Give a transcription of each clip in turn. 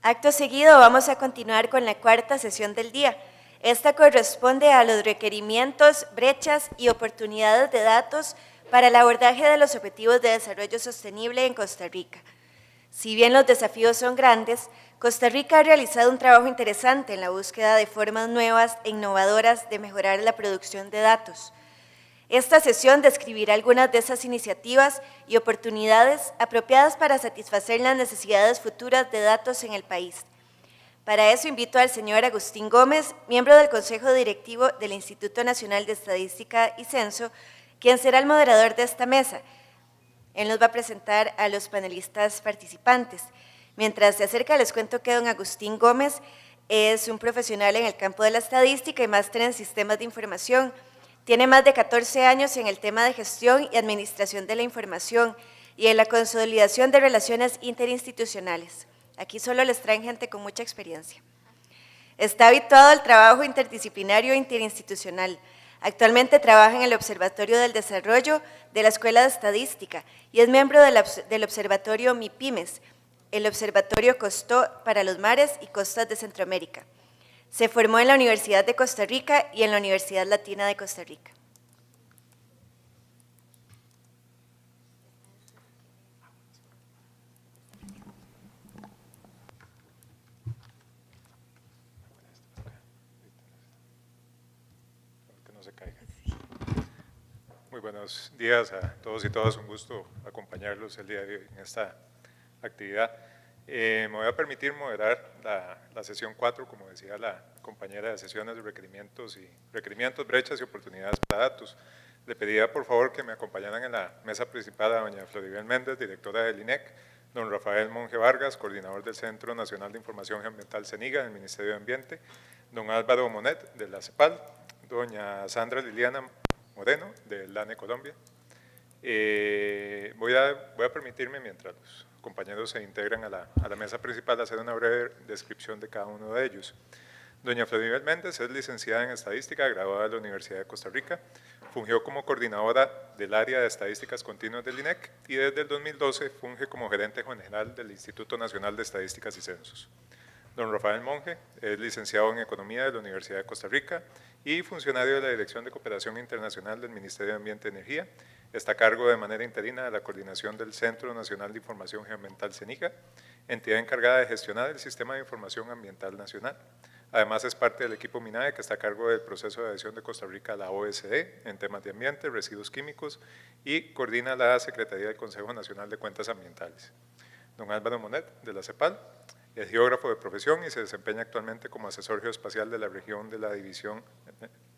Acto seguido vamos a continuar con la cuarta sesión del día. Esta corresponde a los requerimientos, brechas y oportunidades de datos para el abordaje de los objetivos de desarrollo sostenible en Costa Rica. Si bien los desafíos son grandes, Costa Rica ha realizado un trabajo interesante en la búsqueda de formas nuevas e innovadoras de mejorar la producción de datos. Esta sesión describirá algunas de esas iniciativas y oportunidades apropiadas para satisfacer las necesidades futuras de datos en el país. Para eso invito al señor Agustín Gómez, miembro del Consejo Directivo del Instituto Nacional de Estadística y Censo, quien será el moderador de esta mesa. Él nos va a presentar a los panelistas participantes. Mientras se acerca, les cuento que don Agustín Gómez es un profesional en el campo de la estadística y máster en sistemas de información. Tiene más de 14 años en el tema de gestión y administración de la información y en la consolidación de relaciones interinstitucionales. Aquí solo les traen gente con mucha experiencia. Está habituado al trabajo interdisciplinario e interinstitucional. Actualmente trabaja en el Observatorio del Desarrollo de la Escuela de Estadística y es miembro del Observatorio MIPIMES, el Observatorio Costó para los Mares y Costas de Centroamérica. Se formó en la Universidad de Costa Rica y en la Universidad Latina de Costa Rica. Muy buenos días a todos y todas, un gusto acompañarlos el día de hoy en esta actividad. Me voy a permitir moderar la sesión 4, como decía la compañera de sesiones de requerimientos, brechas y oportunidades para datos. Le pediría por favor que me acompañaran en la mesa principal a doña Floribel Méndez, directora del INEC, don Rafael Monge Vargas, coordinador del Centro Nacional de Información Ambiental CENIGA del Ministerio de Ambiente, don Álvaro Monet de la CEPAL, doña Sandra Liliana Moreno, del DANE Colombia. Voy a permitirme, mientras los compañeros se integran a la mesa principal, hacer una breve descripción de cada uno de ellos. Doña Floribel Méndez es licenciada en Estadística, graduada de la Universidad de Costa Rica, fungió como coordinadora del área de Estadísticas Continuas del INEC y desde el 2012 funge como gerente general del Instituto Nacional de Estadísticas y Censos. Don Rafael Monge es licenciado en Economía de la Universidad de Costa Rica y funcionario de la Dirección de Cooperación Internacional del Ministerio de Ambiente y Energía. Está a cargo de manera interina de la coordinación del Centro Nacional de Información Geoambiental CENIGA, entidad encargada de gestionar el Sistema de Información Ambiental Nacional. Además es parte del equipo MINAE que está a cargo del proceso de adhesión de Costa Rica a la OSD en temas de ambiente, residuos químicos y coordina la Secretaría del Consejo Nacional de Cuentas Ambientales. Don Álvaro Monet de la CEPAL es geógrafo de profesión y se desempeña actualmente como asesor geoespacial de la región de la División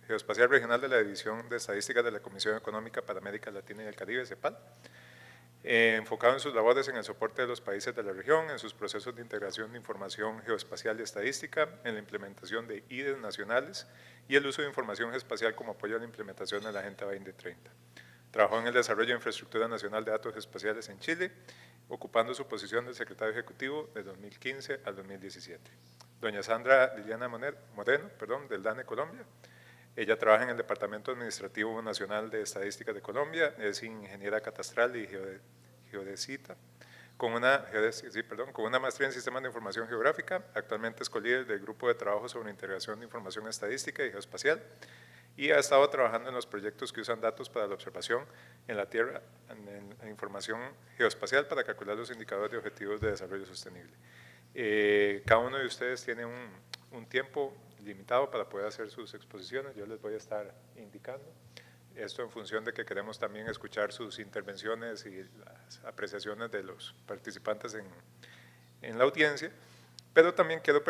Geoespacial Regional de la División de Estadísticas de la Comisión Económica para América Latina y el Caribe, CEPAL. Enfocado en sus labores en el soporte de los países de la región, en sus procesos de integración de información geoespacial y estadística, en la implementación de IDES nacionales y el uso de información geoespacial como apoyo a la implementación de la Agenda 2030. Trabajó en el desarrollo de infraestructura nacional de datos espaciales en Chile, ocupando su posición de secretario ejecutivo de 2015 al 2017. Doña Sandra Liliana Moreno, del DANE Colombia. Ella trabaja en el Departamento Administrativo Nacional de Estadística de Colombia, es ingeniera catastral y geodesita, con una maestría en Sistemas de Información Geográfica. Actualmente es co-líder del Grupo de Trabajo sobre Integración de Información Estadística y Geoespacial y ha estado trabajando en los proyectos que usan datos para la observación en la Tierra, en información geoespacial para calcular los indicadores de objetivos de desarrollo sostenible. Cada uno de ustedes tiene un tiempo limitado para poder hacer sus exposiciones, yo les voy a estar indicando. Esto en función de que queremos también escuchar sus intervenciones y las apreciaciones de los participantes en la audiencia, pero también quiero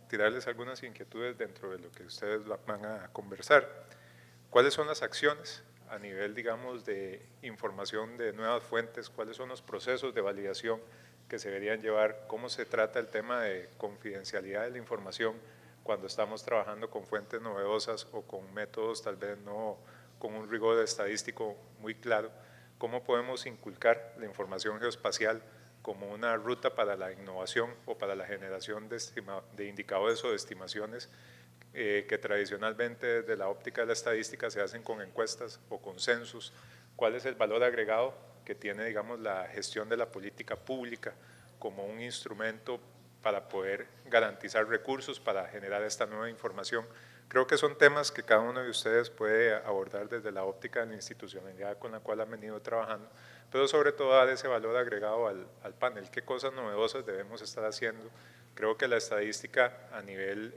tirarles algunas inquietudes dentro de lo que ustedes van a conversar. ¿Cuáles son las acciones a nivel, digamos, de información de nuevas fuentes? ¿Cuáles son los procesos de validación que se deberían llevar? ¿Cómo se trata el tema de confidencialidad de la información cuando estamos trabajando con fuentes novedosas o con métodos tal vez no con un rigor estadístico muy claro? ¿Cómo podemos inculcar la información geoespacial como una ruta para la innovación o para la generación de indicadores o de estimaciones que tradicionalmente desde la óptica de la estadística se hacen con encuestas o con censos? ¿Cuál es el valor agregado que tiene, digamos, la gestión de la política pública como un instrumento para poder garantizar recursos para generar esta nueva información. Creo que son temas que cada uno de ustedes puede abordar desde la óptica de la institucionalidad con la cual han venido trabajando, pero sobre todo dar ese valor agregado al panel. ¿Qué cosas novedosas debemos estar haciendo? Creo que la estadística a nivel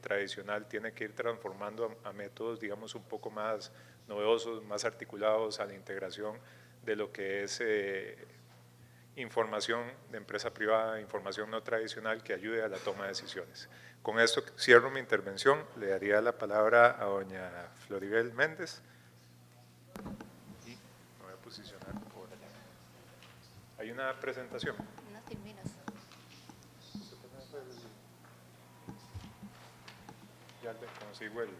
tradicional tiene que ir transformando a métodos, digamos, un poco más novedosos, más articulados a la integración de lo que es información de empresa privada, información no tradicional que ayude a la toma de decisiones. Con esto cierro mi intervención, le daría la palabra a doña Floribel Méndez y me voy a posicionar por allá. Hay una presentación. No terminas. Ya le consigo el...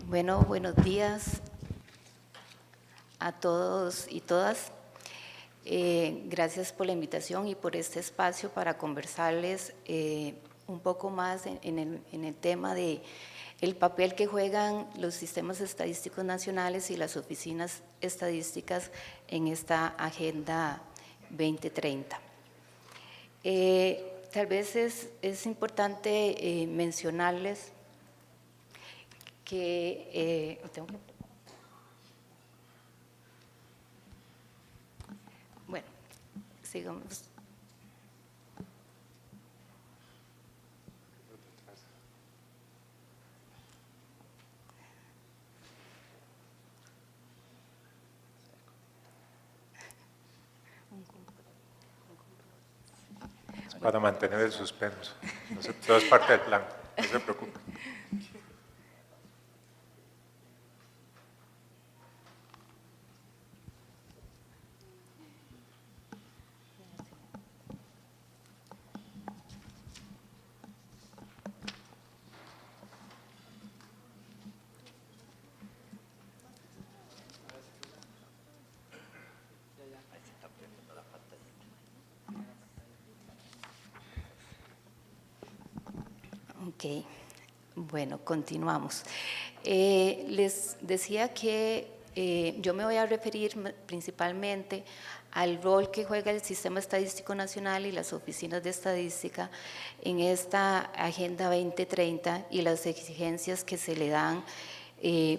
Bueno, buenos días a todos y todas. Gracias por la invitación y por este espacio para conversarles un poco más en el tema de el papel que juegan los sistemas estadísticos nacionales y las oficinas estadísticas en esta Agenda 2030. Tal vez es importante mencionarles que bueno, sigamos. Para mantener el suspenso. Todo es parte del plan, no se preocupe. Ok, bueno, continuamos. Les decía que yo me voy a referir principalmente al rol que juega el Sistema Estadístico Nacional y las oficinas de estadística en esta Agenda 2030 y las exigencias que se le dan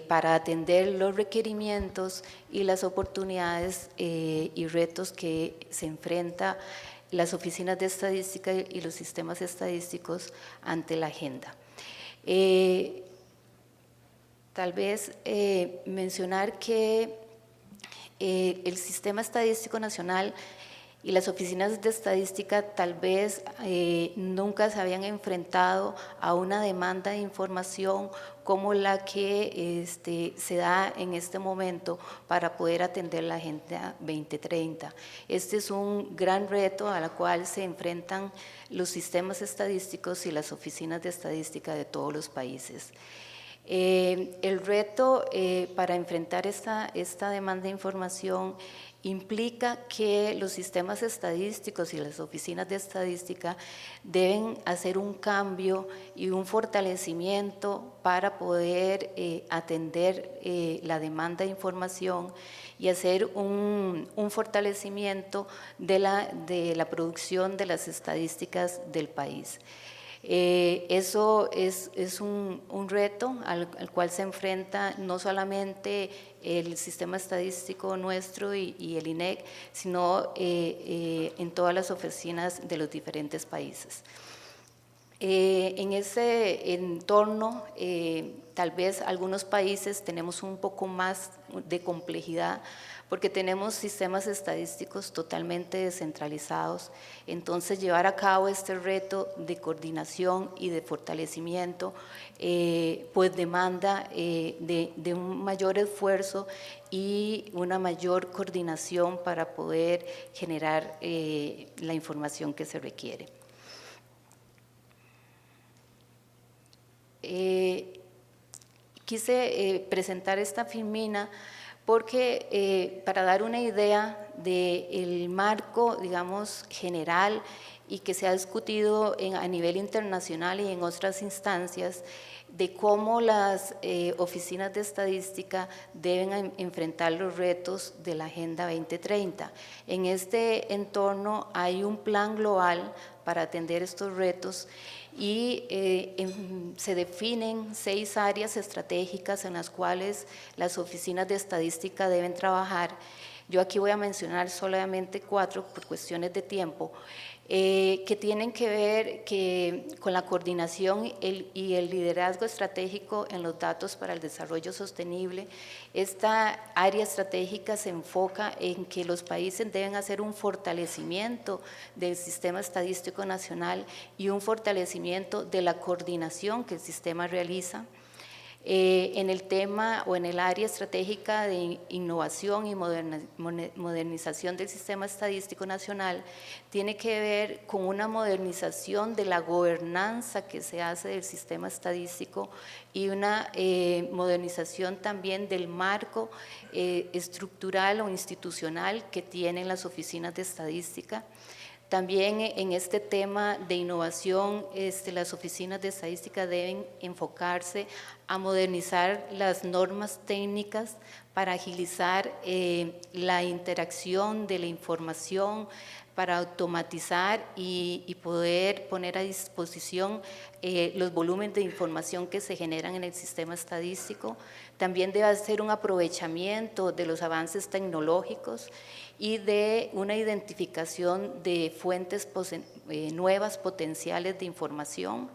para atender los requerimientos y las oportunidades y retos que se enfrenta las oficinas de estadística y los sistemas estadísticos ante la agenda. Tal vez mencionar que el Sistema Estadístico Nacional y las oficinas de estadística tal vez nunca se habían enfrentado a una demanda de información como la que se da en este momento para poder atender la Agenda 2030. Este es un gran reto al cual se enfrentan los sistemas estadísticos y las oficinas de estadística de todos los países. El reto para enfrentar esta demanda de información implica que los sistemas estadísticos y las oficinas de estadística deben hacer un cambio y un fortalecimiento para poder atender la demanda de información y hacer un fortalecimiento de la producción de las estadísticas del país. Eso es un reto al cual se enfrenta no solamente el sistema estadístico nuestro y el INEC, sino en todas las oficinas de los diferentes países. En ese entorno, tal vez algunos países tenemos un poco más de complejidad porque tenemos sistemas estadísticos totalmente descentralizados, entonces llevar a cabo este reto de coordinación y de fortalecimiento pues demanda de un mayor esfuerzo y una mayor coordinación para poder generar la información que se requiere. Quise presentar esta filmina porque para dar una idea del marco, digamos, general y que se ha discutido a nivel internacional y en otras instancias, de cómo las oficinas de estadística deben enfrentar los retos de la Agenda 2030. En este entorno hay un plan global para atender estos retos y se definen 6 áreas estratégicas en las cuales las oficinas de estadística deben trabajar. Yo aquí voy a mencionar solamente 4 por cuestiones de tiempo. Que tienen que ver con la coordinación y el liderazgo estratégico en los datos para el desarrollo sostenible. Esta área estratégica se enfoca en que los países deben hacer un fortalecimiento del sistema estadístico nacional y un fortalecimiento de la coordinación que el sistema realiza. En el tema o en el área estratégica de innovación y modernización del sistema estadístico nacional, tiene que ver con una modernización de la gobernanza que se hace del sistema estadístico y una modernización también del marco estructural o institucional que tienen las oficinas de estadística. También en este tema de innovación, las oficinas de estadística deben enfocarse a modernizar las normas técnicas para agilizar la interacción de la información, para automatizar y poder poner a disposición los volúmenes de información que se generan en el sistema estadístico. También debe hacer un aprovechamiento de los avances tecnológicos y de una identificación de fuentes nuevas potenciales de información.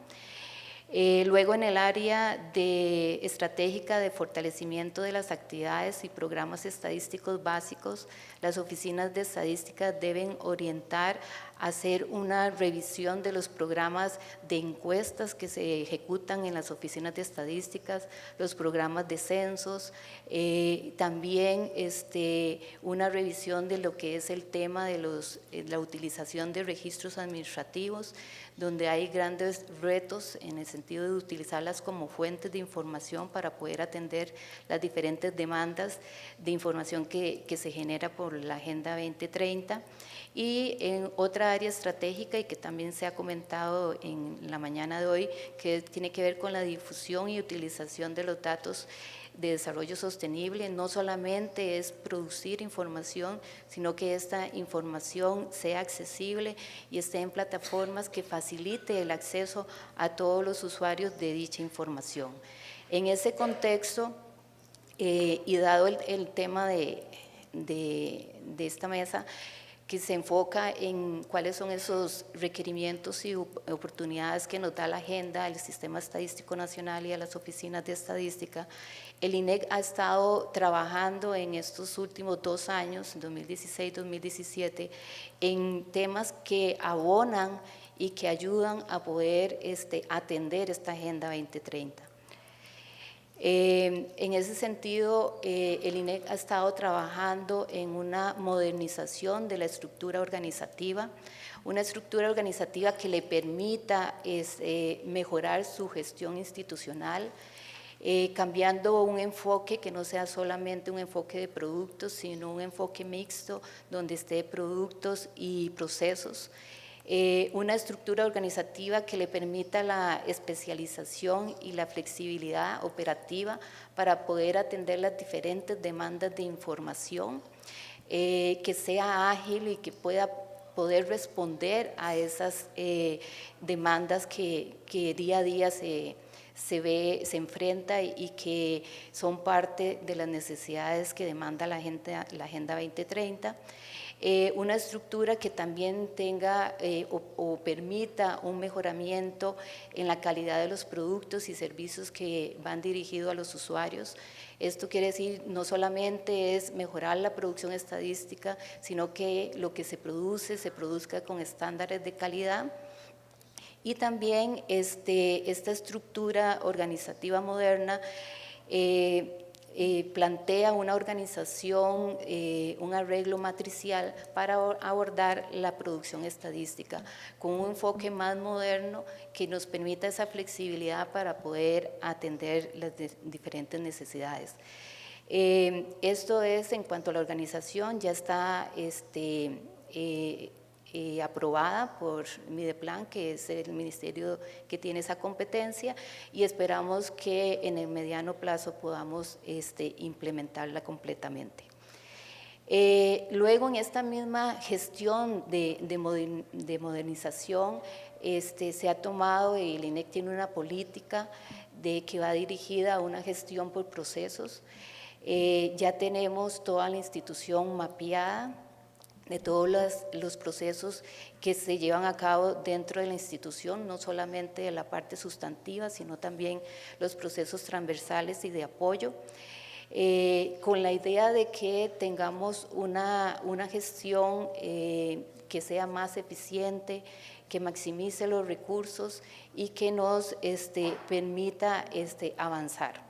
Luego en el área estratégica de fortalecimiento de las actividades y programas estadísticos básicos, las oficinas de estadística deben orientar a hacer una revisión de los programas de encuestas que se ejecutan en las oficinas de estadísticas, los programas de censos, también una revisión de lo que es el tema de la utilización de registros administrativos, donde hay grandes retos en el sentido de utilizarlas como fuentes de información para poder atender las diferentes demandas de información que se genera por la Agenda 2030. Y en otra área estratégica y que también se ha comentado en la mañana de hoy, que tiene que ver con la difusión y utilización de los datos de desarrollo sostenible. No solamente es producir información, sino que esta información sea accesible y esté en plataformas que facilite el acceso a todos los usuarios de dicha información. En ese contexto, y dado el tema de esta mesa, que se enfoca en cuáles son esos requerimientos y oportunidades que nos da la agenda al Sistema Estadístico Nacional y a las oficinas de estadística. El INEC ha estado trabajando en estos últimos 2 años, 2016-2017, en temas que abonan y que ayudan a poder atender esta Agenda 2030. En ese sentido, el INEC ha estado trabajando en una modernización de la estructura organizativa, una estructura organizativa que le permita mejorar su gestión institucional, cambiando un enfoque que no sea solamente un enfoque de productos, sino un enfoque mixto donde esté productos y procesos. Una estructura organizativa que le permita la especialización y la flexibilidad operativa para poder atender las diferentes demandas de información, que sea ágil y que pueda poder responder a esas demandas que día a día se enfrenta y que son parte de las necesidades que demanda la Agenda 2030. Una estructura que también tenga o permita un mejoramiento en la calidad de los productos y servicios que van dirigidos a los usuarios. Esto quiere decir no solamente es mejorar la producción estadística, sino que lo que se produzca con estándares de calidad. Y también esta estructura organizativa moderna plantea una organización, un arreglo matricial para abordar la producción estadística con un enfoque más moderno que nos permita esa flexibilidad para poder atender las diferentes necesidades. Esto es en cuanto a la organización, ya está aprobada por Mideplan, que es el ministerio que tiene esa competencia, y esperamos que en el mediano plazo podamos implementarla completamente. Luego, en esta misma gestión de modernización, se ha tomado, y el INEC tiene una política que va dirigida a una gestión por procesos. Ya tenemos toda la institución mapeada de todos los procesos que se llevan a cabo dentro de la institución, no solamente de la parte sustantiva, sino también los procesos transversales y de apoyo, con la idea de que tengamos una gestión que sea más eficiente, que maximice los recursos y que nos permita avanzar.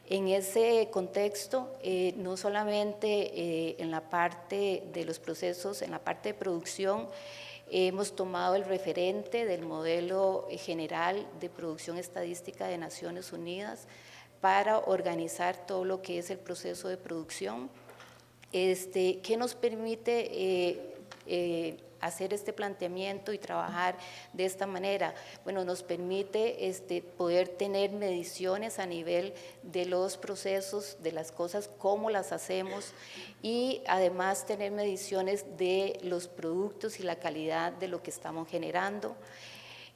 En ese contexto, no solamente en la parte de los procesos, en la parte de producción, hemos tomado el referente del modelo general de producción estadística de Naciones Unidas para organizar todo lo que es el proceso de producción, que nos permite hacer este planteamiento y trabajar de esta manera. Bueno, nos permite poder tener mediciones a nivel de los procesos, de las cosas, cómo las hacemos, y además tener mediciones de los productos y la calidad de lo que estamos generando.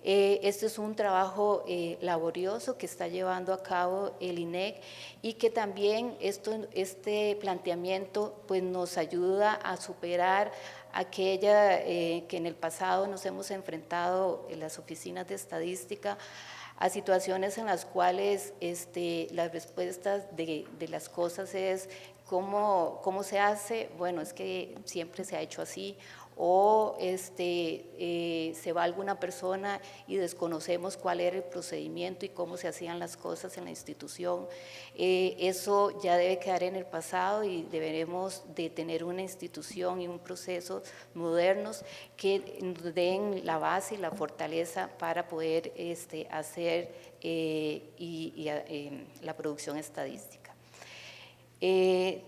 Este es un trabajo laborioso que está llevando a cabo el INEC, y que también este planteamiento pues, nos ayuda a superar aquella que en el pasado nos hemos enfrentado en las oficinas de estadística a situaciones en las cuales las respuestas de las cosas es ¿cómo se hace? Bueno, es que siempre se ha hecho así, o se va alguna persona y desconocemos cuál era el procedimiento y cómo se hacían las cosas en la institución. Eso ya debe quedar en el pasado y deberemos de tener una institución y un proceso modernos que nos den la base y la fortaleza para poder hacer la producción estadística.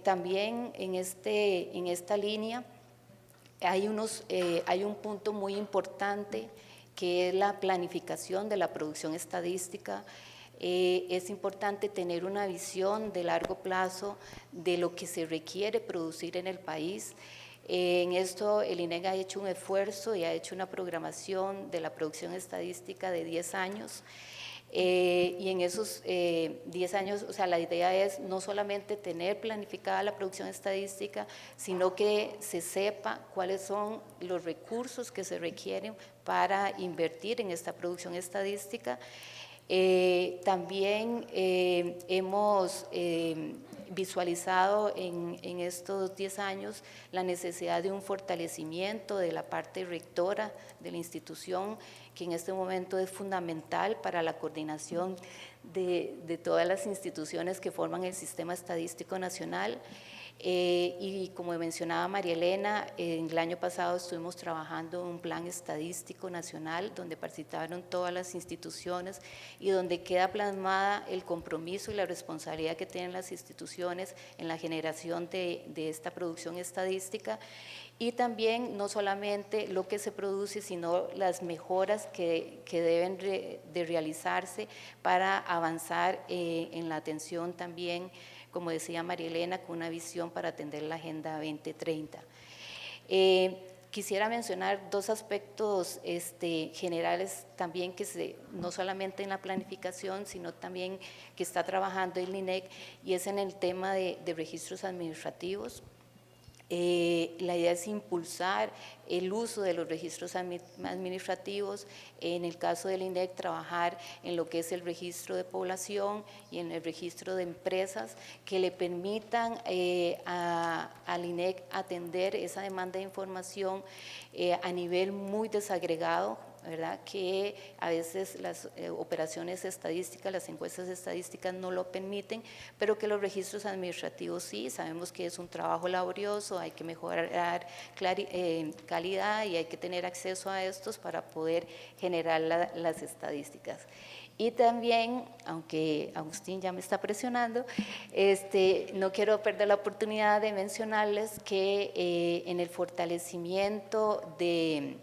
También en esta línea hay un punto muy importante que es la planificación de la producción estadística. Es importante tener una visión de largo plazo de lo que se requiere producir en el país. En esto el INEC ha hecho un esfuerzo y ha hecho una programación de la producción estadística de 10 años. Y en esos 10 años, o sea, la idea es no solamente tener planificada la producción estadística, sino que se sepa cuáles son los recursos que se requieren para invertir en esta producción estadística. También hemos visualizado en estos 10 años la necesidad de un fortalecimiento de la parte rectora de la institución, que en este momento es fundamental para la coordinación de todas las instituciones que forman el Sistema Estadístico Nacional. Y como mencionaba María Elena, el año pasado estuvimos trabajando en un plan estadístico nacional donde participaron todas las instituciones y donde queda plasmada el compromiso y la responsabilidad que tienen las instituciones en la generación de esta producción estadística, y también no solamente lo que se produce, sino las mejoras que deben de realizarse para avanzar en la atención también, como decía María Elena, con una visión para atender la Agenda 2030. Quisiera mencionar dos aspectos generales también que no solamente en la planificación, sino también que está trabajando el INEC, y es en el tema de registros administrativos. La idea es impulsar el uso de los registros administrativos. En el caso del INEC, trabajar en lo que es el registro de población y en el registro de empresas que le permitan al INEC atender esa demanda de información a nivel muy desagregado, ¿verdad? Que a veces las operaciones estadísticas, las encuestas estadísticas no lo permiten, pero que los registros administrativos sí. Sabemos que es un trabajo laborioso, hay que mejorar calidad y hay que tener acceso a estos para poder generar las estadísticas. Y también, aunque Agustín ya me está presionando, no quiero perder la oportunidad de mencionarles que en el fortalecimiento del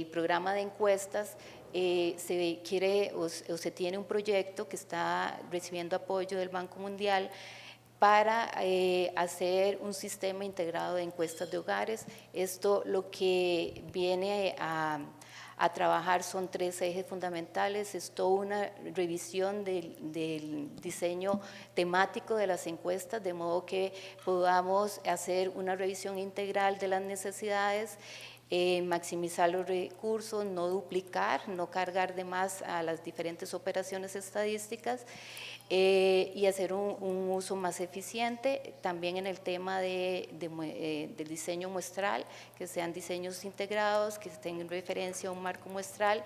programa de encuestas se quiere o se tiene un proyecto que está recibiendo apoyo del Banco Mundial para hacer un sistema integrado de encuestas de hogares. Esto lo que viene a trabajar son 3 ejes fundamentales. Es toda una revisión del diseño temático de las encuestas, de modo que podamos hacer una revisión integral de las necesidades, maximizar los recursos, no duplicar, no cargar de más a las diferentes operaciones estadísticas, y hacer un uso más eficiente. También en el tema del diseño muestral, que sean diseños integrados, que estén en referencia a un marco muestral,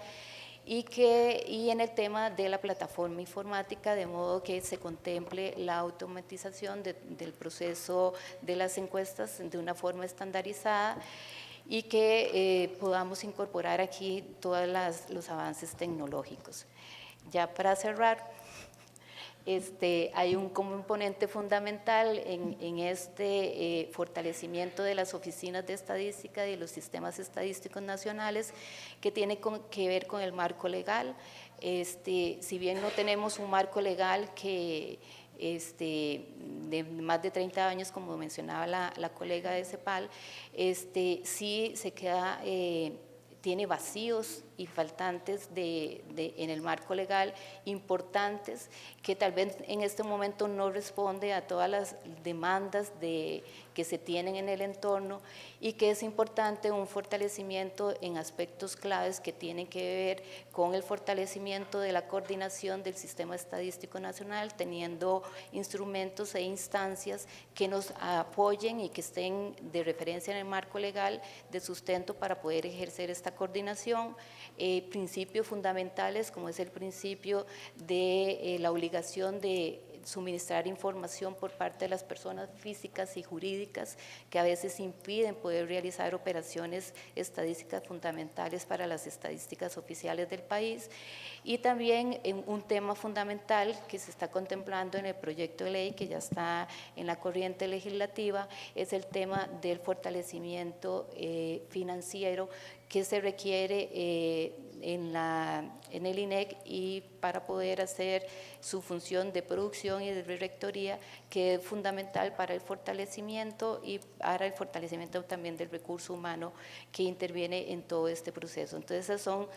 y en el tema de la plataforma informática, de modo que se contemple la automatización del proceso de las encuestas de una forma estandarizada, y que podamos incorporar aquí todos los avances tecnológicos. Ya para cerrar, hay un componente fundamental en este fortalecimiento de las oficinas de estadística y de los sistemas estadísticos nacionales, que tiene que ver con el marco legal. Si bien no tenemos un marco legal que de más de 30 años, como mencionaba la colega de CEPAL, sí se queda, tiene vacíos y faltantes en el marco legal importantes, que tal vez en este momento no responde a todas las demandas que se tienen en el entorno, y que es importante un fortalecimiento en aspectos claves que tienen que ver con el fortalecimiento de la coordinación del Sistema Estadístico Nacional, teniendo instrumentos e instancias que nos apoyen y que estén de referencia en el marco legal de sustento para poder ejercer esta coordinación. Principios fundamentales, como es el principio de la obligación de suministrar información por parte de las personas físicas y jurídicas, que a veces impiden poder realizar operaciones estadísticas fundamentales para las estadísticas oficiales del país. Y también un tema fundamental que se está contemplando en el proyecto de ley, que ya está en la corriente legislativa, es el tema del fortalecimiento financiero que se requiere en el INEC, y para poder hacer su función de producción y de rectoría, que es fundamental para el fortalecimiento y para el fortalecimiento también del recurso humano que interviene en todo este proceso. Entonces, esas son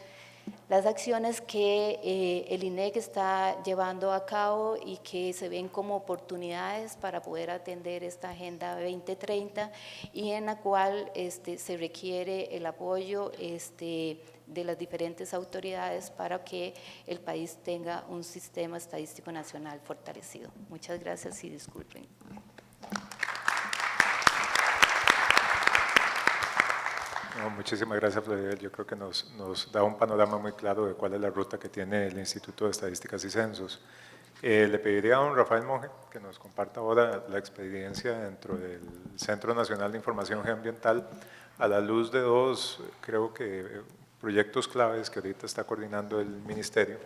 las acciones que el INEC está llevando a cabo y que se ven como oportunidades para poder atender esta Agenda 2030, y en la cual se requiere el apoyo de las diferentes autoridades para que el país tenga un sistema estadístico nacional fortalecido. Muchas gracias y disculpen. No, muchísimas gracias, Floribel. Yo creo que nos da un panorama muy claro de cuál es la ruta que tiene el Instituto de Estadísticas y Censos. Le pediría a don Rafael Monge que nos comparta ahora la experiencia dentro del Centro Nacional de Información Geoambiental, a la luz de 2, creo que, proyectos claves que ahorita está coordinando el Ministerio.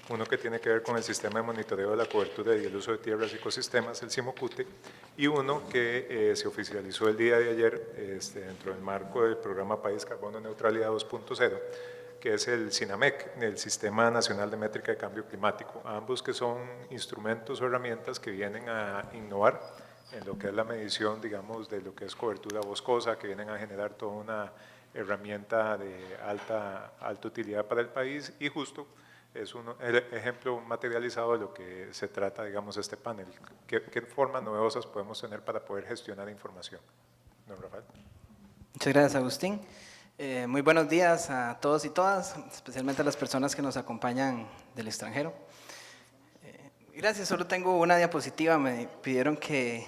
Uno que tiene que ver con el sistema de monitoreo de la cobertura y el uso de tierras y ecosistemas, el CIMOCUTE, y uno que se oficializó el día de ayer dentro del marco del programa País Carbono Neutralidad 2.0, que es el SINAMEC, el Sistema Nacional de Métrica de Cambio Climático. Ambos que son instrumentos o herramientas que vienen a innovar en lo que es la medición, digamos, de lo que es cobertura boscosa, que vienen a generar toda una herramienta de alta utilidad para el país, y justo es un ejemplo materializado de lo que se trata, digamos, este panel. ¿Qué formas novedosas podemos tener para poder gestionar información? Don Rafael. Muchas gracias, Agustín. Muy buenos días a todos y todas, especialmente a las personas que nos acompañan del extranjero. Gracias, solo tengo una diapositiva. Me pidieron que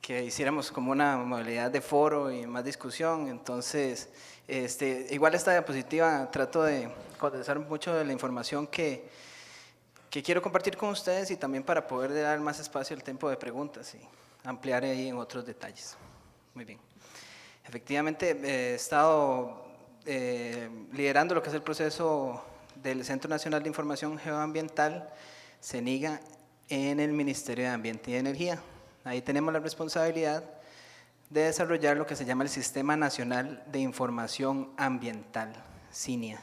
que hiciéramos como una modalidad de foro y más discusión. Entonces, igual esta diapositiva trato de condensar mucho de la información que quiero compartir con ustedes y también para poder dar más espacio al tiempo de preguntas y ampliar ahí en otros detalles. Muy bien. Efectivamente, he estado liderando lo que es el proceso del Centro Nacional de Información Geoambiental, CENIGA, en el Ministerio de Ambiente y Energía. Ahí tenemos la responsabilidad de desarrollar lo que se llama el Sistema Nacional de Información Ambiental, SINIA.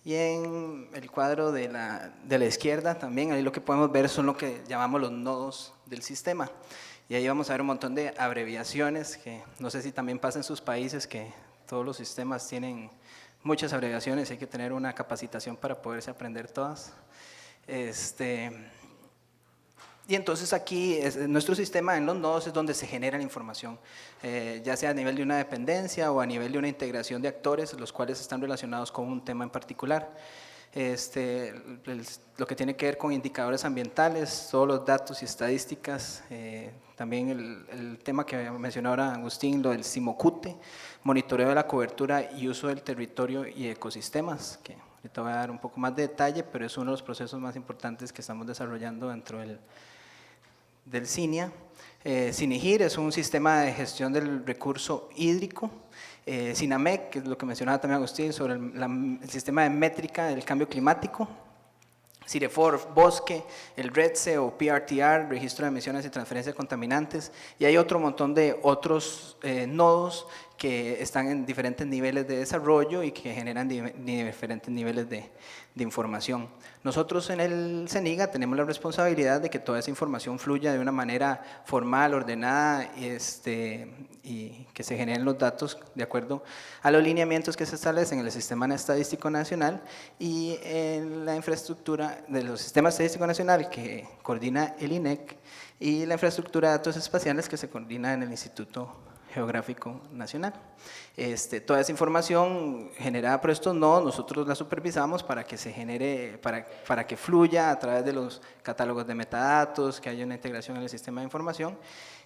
Y en el cuadro de la izquierda también, ahí lo que podemos ver son lo que llamamos los nodos del sistema. Y ahí vamos a ver un montón de abreviaciones, que no sé si también pasa en sus países, que todos los sistemas tienen muchas abreviaciones, hay que tener una capacitación para poderse aprender todas. Y entonces aquí, nuestro sistema en los nodos es donde se genera la información, ya sea a nivel de una dependencia o a nivel de una integración de actores, los cuales están relacionados con un tema en particular. Lo que tiene que ver con indicadores ambientales, todos los datos y estadísticas, también el tema que mencionó ahora Agustín, lo del CIMOCUTE, monitoreo de la cobertura y uso del territorio y ecosistemas, que ahorita voy a dar un poco más de detalle, pero es uno de los procesos más importantes que estamos desarrollando dentro del SINIA. SINIGIR es un sistema de gestión del recurso hídrico. SINAMEC, que es lo que mencionaba también Agustín, sobre el sistema de métrica del cambio climático. CIREFOR, bosque, el REDSE o PRTR, registro de emisiones y transferencia de contaminantes, y hay otro montón de otros nodos que están en diferentes niveles de desarrollo y que generan diferentes niveles de información. Nosotros en el CENIGA tenemos la responsabilidad de que toda esa información fluya de una manera formal, ordenada, y que se generen los datos de acuerdo a los lineamientos que se establecen en el Sistema Estadístico Nacional y en la infraestructura de los sistemas estadísticos nacional que coordina el INEC y la infraestructura de datos espaciales que se coordina en el Instituto Geográfico Nacional. Toda esa información generada por estos nodos, nosotros la supervisamos para que se genere, para que fluya a través de los catálogos de metadatos, que haya una integración en el sistema de información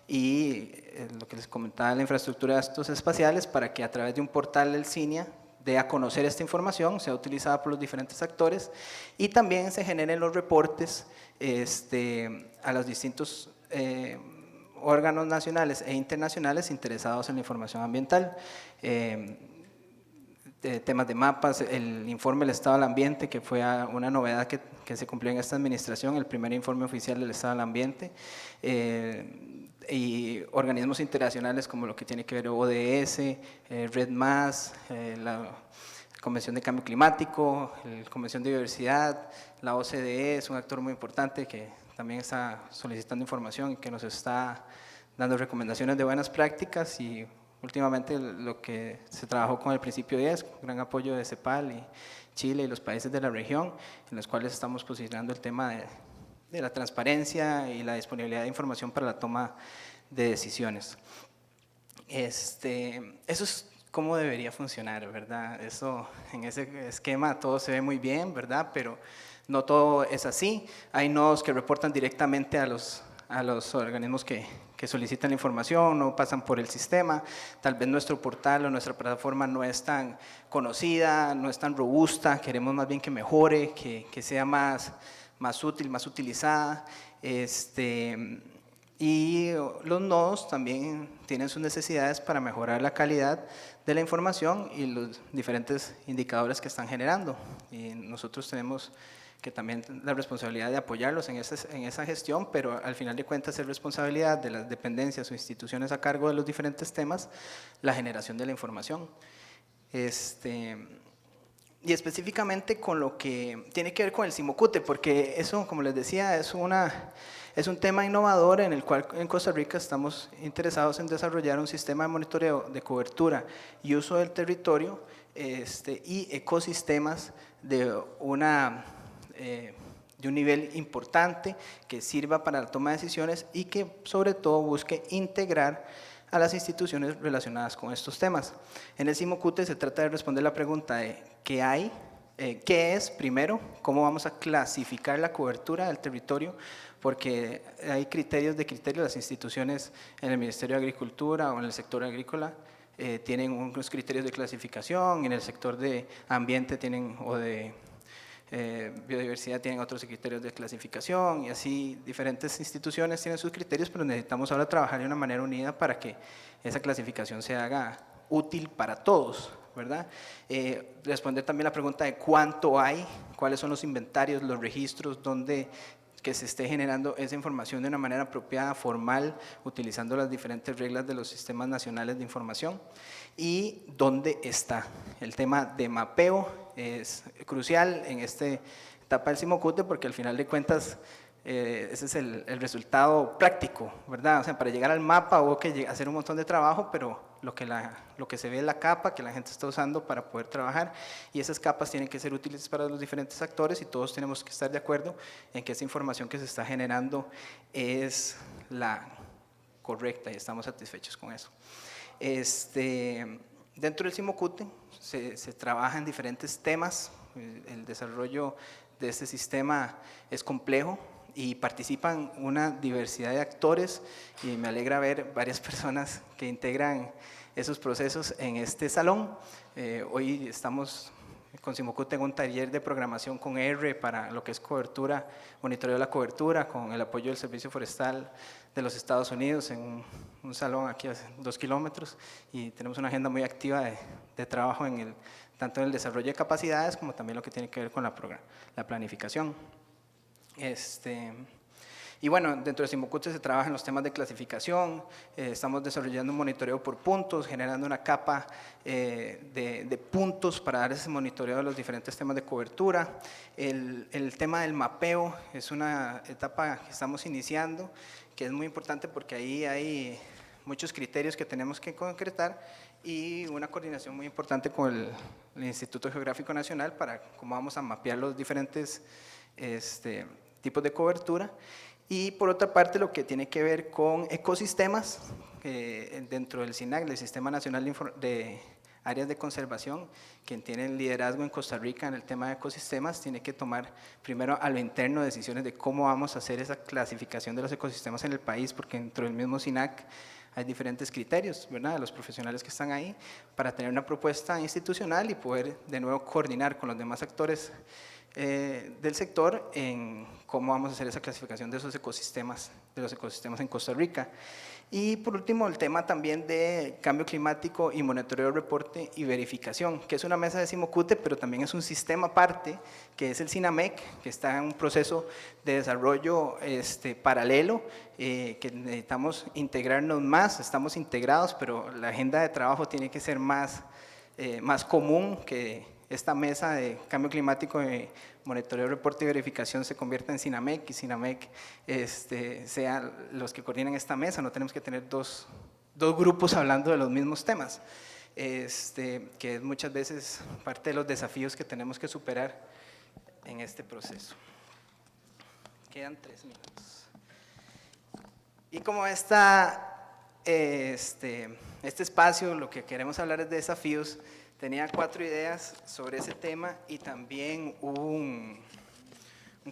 y lo que les comentaba, la infraestructura de datos espaciales para que a través de un portal del SINIA dé a conocer esta información, sea utilizada por los diferentes actores y también se generen los reportes a los distintos órganos nacionales e internacionales interesados en la información ambiental, temas de mapas, el informe del estado del ambiente, que fue una novedad que se cumplió en esta administración, el primer informe oficial del estado del ambiente, y organismos internacionales como lo que tiene que ver ODS, REDMAS, la Convención de Cambio Climático, la Convención de Biodiversidad, la OCDE es un actor muy importante que también está solicitando información y que nos está dando recomendaciones de buenas prácticas y últimamente lo que se trabajó con el principio 10, con gran apoyo de CEPAL y Chile y los países de la región, en los cuales estamos posicionando el tema de la transparencia y la disponibilidad de información para la toma de decisiones. Eso es cómo debería funcionar, ¿verdad? Eso, en ese esquema todo se ve muy bien, ¿verdad? Pero no todo es así. Hay nodos que reportan directamente a los organismos que solicitan la información, no pasan por el sistema. Tal vez nuestro portal o nuestra plataforma no es tan conocida, no es tan robusta, queremos más bien que mejore, que sea más útil, más utilizada. Y los nodos también tienen sus necesidades para mejorar la calidad de la información y los diferentes indicadores que están generando. Y nosotros tenemos que también la responsabilidad de apoyarlos en esa gestión, pero al final de cuentas es responsabilidad de las dependencias o instituciones a cargo de los diferentes temas, la generación de la información. Y específicamente con lo que tiene que ver con el CIMOCUTE, porque eso, como les decía, es un tema innovador en el cual en Costa Rica estamos interesados en desarrollar un sistema de monitoreo de cobertura y uso del territorio y ecosistemas de un nivel importante que sirva para la toma de decisiones y que sobre todo busque integrar a las instituciones relacionadas con estos temas. En el CIMOCUTE se trata de responder la pregunta de ¿qué hay ¿Qué es? Primero, ¿cómo vamos a clasificar la cobertura del territorio? Porque hay criterios, las instituciones en el Ministerio de Agricultura o en el sector agrícola tienen unos criterios de clasificación, en el sector de ambiente tienen, o de biodiversidad tienen otros criterios de clasificación, y así diferentes instituciones tienen sus criterios, pero necesitamos ahora trabajar de una manera unida para que esa clasificación se haga útil para todos, ¿verdad? Responder también la pregunta de cuánto hay, cuáles son los inventarios, los registros, donde que se esté generando esa información de una manera apropiada, formal, utilizando las diferentes reglas de los sistemas nacionales de información, y dónde está. El tema de mapeo es crucial en esta etapa del Cimocute, porque al final de cuentas ese es el resultado práctico, ¿verdad? O sea, para llegar al mapa hubo que hacer un montón de trabajo, pero lo que se ve es la capa que la gente está usando para poder trabajar, y esas capas tienen que ser útiles para los diferentes actores, y todos tenemos que estar de acuerdo en que esa información que se está generando es la correcta, y estamos satisfechos con eso. Dentro del Cimocute se trabaja en diferentes temas. El desarrollo de este sistema es complejo y participan una diversidad de actores, y me alegra ver varias personas que integran esos procesos en este salón. Hoy estamos con Cimocute en un taller de programación con R para lo que es cobertura, monitoreo de la cobertura, con el apoyo del Servicio Forestal de los Estados Unidos, en un salón aquí a 2 kilómetros, y tenemos una agenda muy activa de trabajo tanto en el desarrollo de capacidades como también lo que tiene que ver con la planificación. Y bueno, dentro de Cimocute se trabaja en los temas de clasificación, estamos desarrollando un monitoreo por puntos, generando una capa de puntos para dar ese monitoreo de los diferentes temas de cobertura. El tema del mapeo es una etapa que estamos iniciando, que es muy importante porque ahí hay muchos criterios que tenemos que concretar, y una coordinación muy importante con el Instituto Geográfico Nacional para cómo vamos a mapear los diferentes tipos de cobertura. Y por otra parte, lo que tiene que ver con ecosistemas, dentro del SINAC, el Sistema Nacional de Áreas de Conservación, quien tiene el liderazgo en Costa Rica en el tema de ecosistemas, tiene que tomar primero a lo interno decisiones de cómo vamos a hacer esa clasificación de los ecosistemas en el país, porque dentro del mismo SINAC hay diferentes criterios, ¿verdad?, de los profesionales que están ahí, para tener una propuesta institucional y poder de nuevo coordinar con los demás actores del sector en cómo vamos a hacer esa clasificación de esos ecosistemas, en Costa Rica. Y por último, el tema también de cambio climático y monitoreo, reporte y verificación, que es una mesa de Cimocute, pero también es un sistema aparte, que es el CINAMEC, que está en un proceso de desarrollo paralelo, que necesitamos integrarnos más. Estamos integrados, pero la agenda de trabajo tiene que ser más común, que esta mesa de cambio climático, monitoreo, reporte y verificación se convierta en CINAMEC, y CINAMEC sea los que coordinan esta mesa. No tenemos que tener dos grupos hablando de los mismos temas, que es muchas veces parte de los desafíos que tenemos que superar en este proceso. Quedan 3 minutos. Y como este espacio, lo que queremos hablar es de desafíos, tenía 4 ideas sobre ese tema, y también un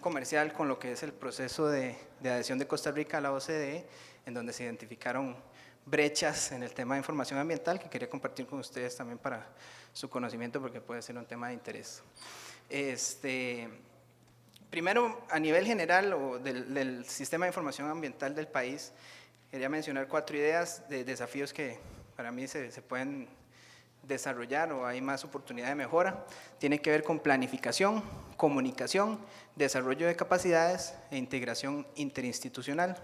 comercial con lo que es el proceso de adhesión de Costa Rica a la OCDE, en donde se identificaron brechas en el tema de información ambiental, que quería compartir con ustedes también para su conocimiento, porque puede ser un tema de interés. Primero, a nivel general o del sistema de información ambiental del país, quería mencionar 4 ideas de desafíos que para mí se pueden desarrollar o hay más oportunidad de mejora. Tiene que ver con planificación, comunicación, desarrollo de capacidades e integración interinstitucional.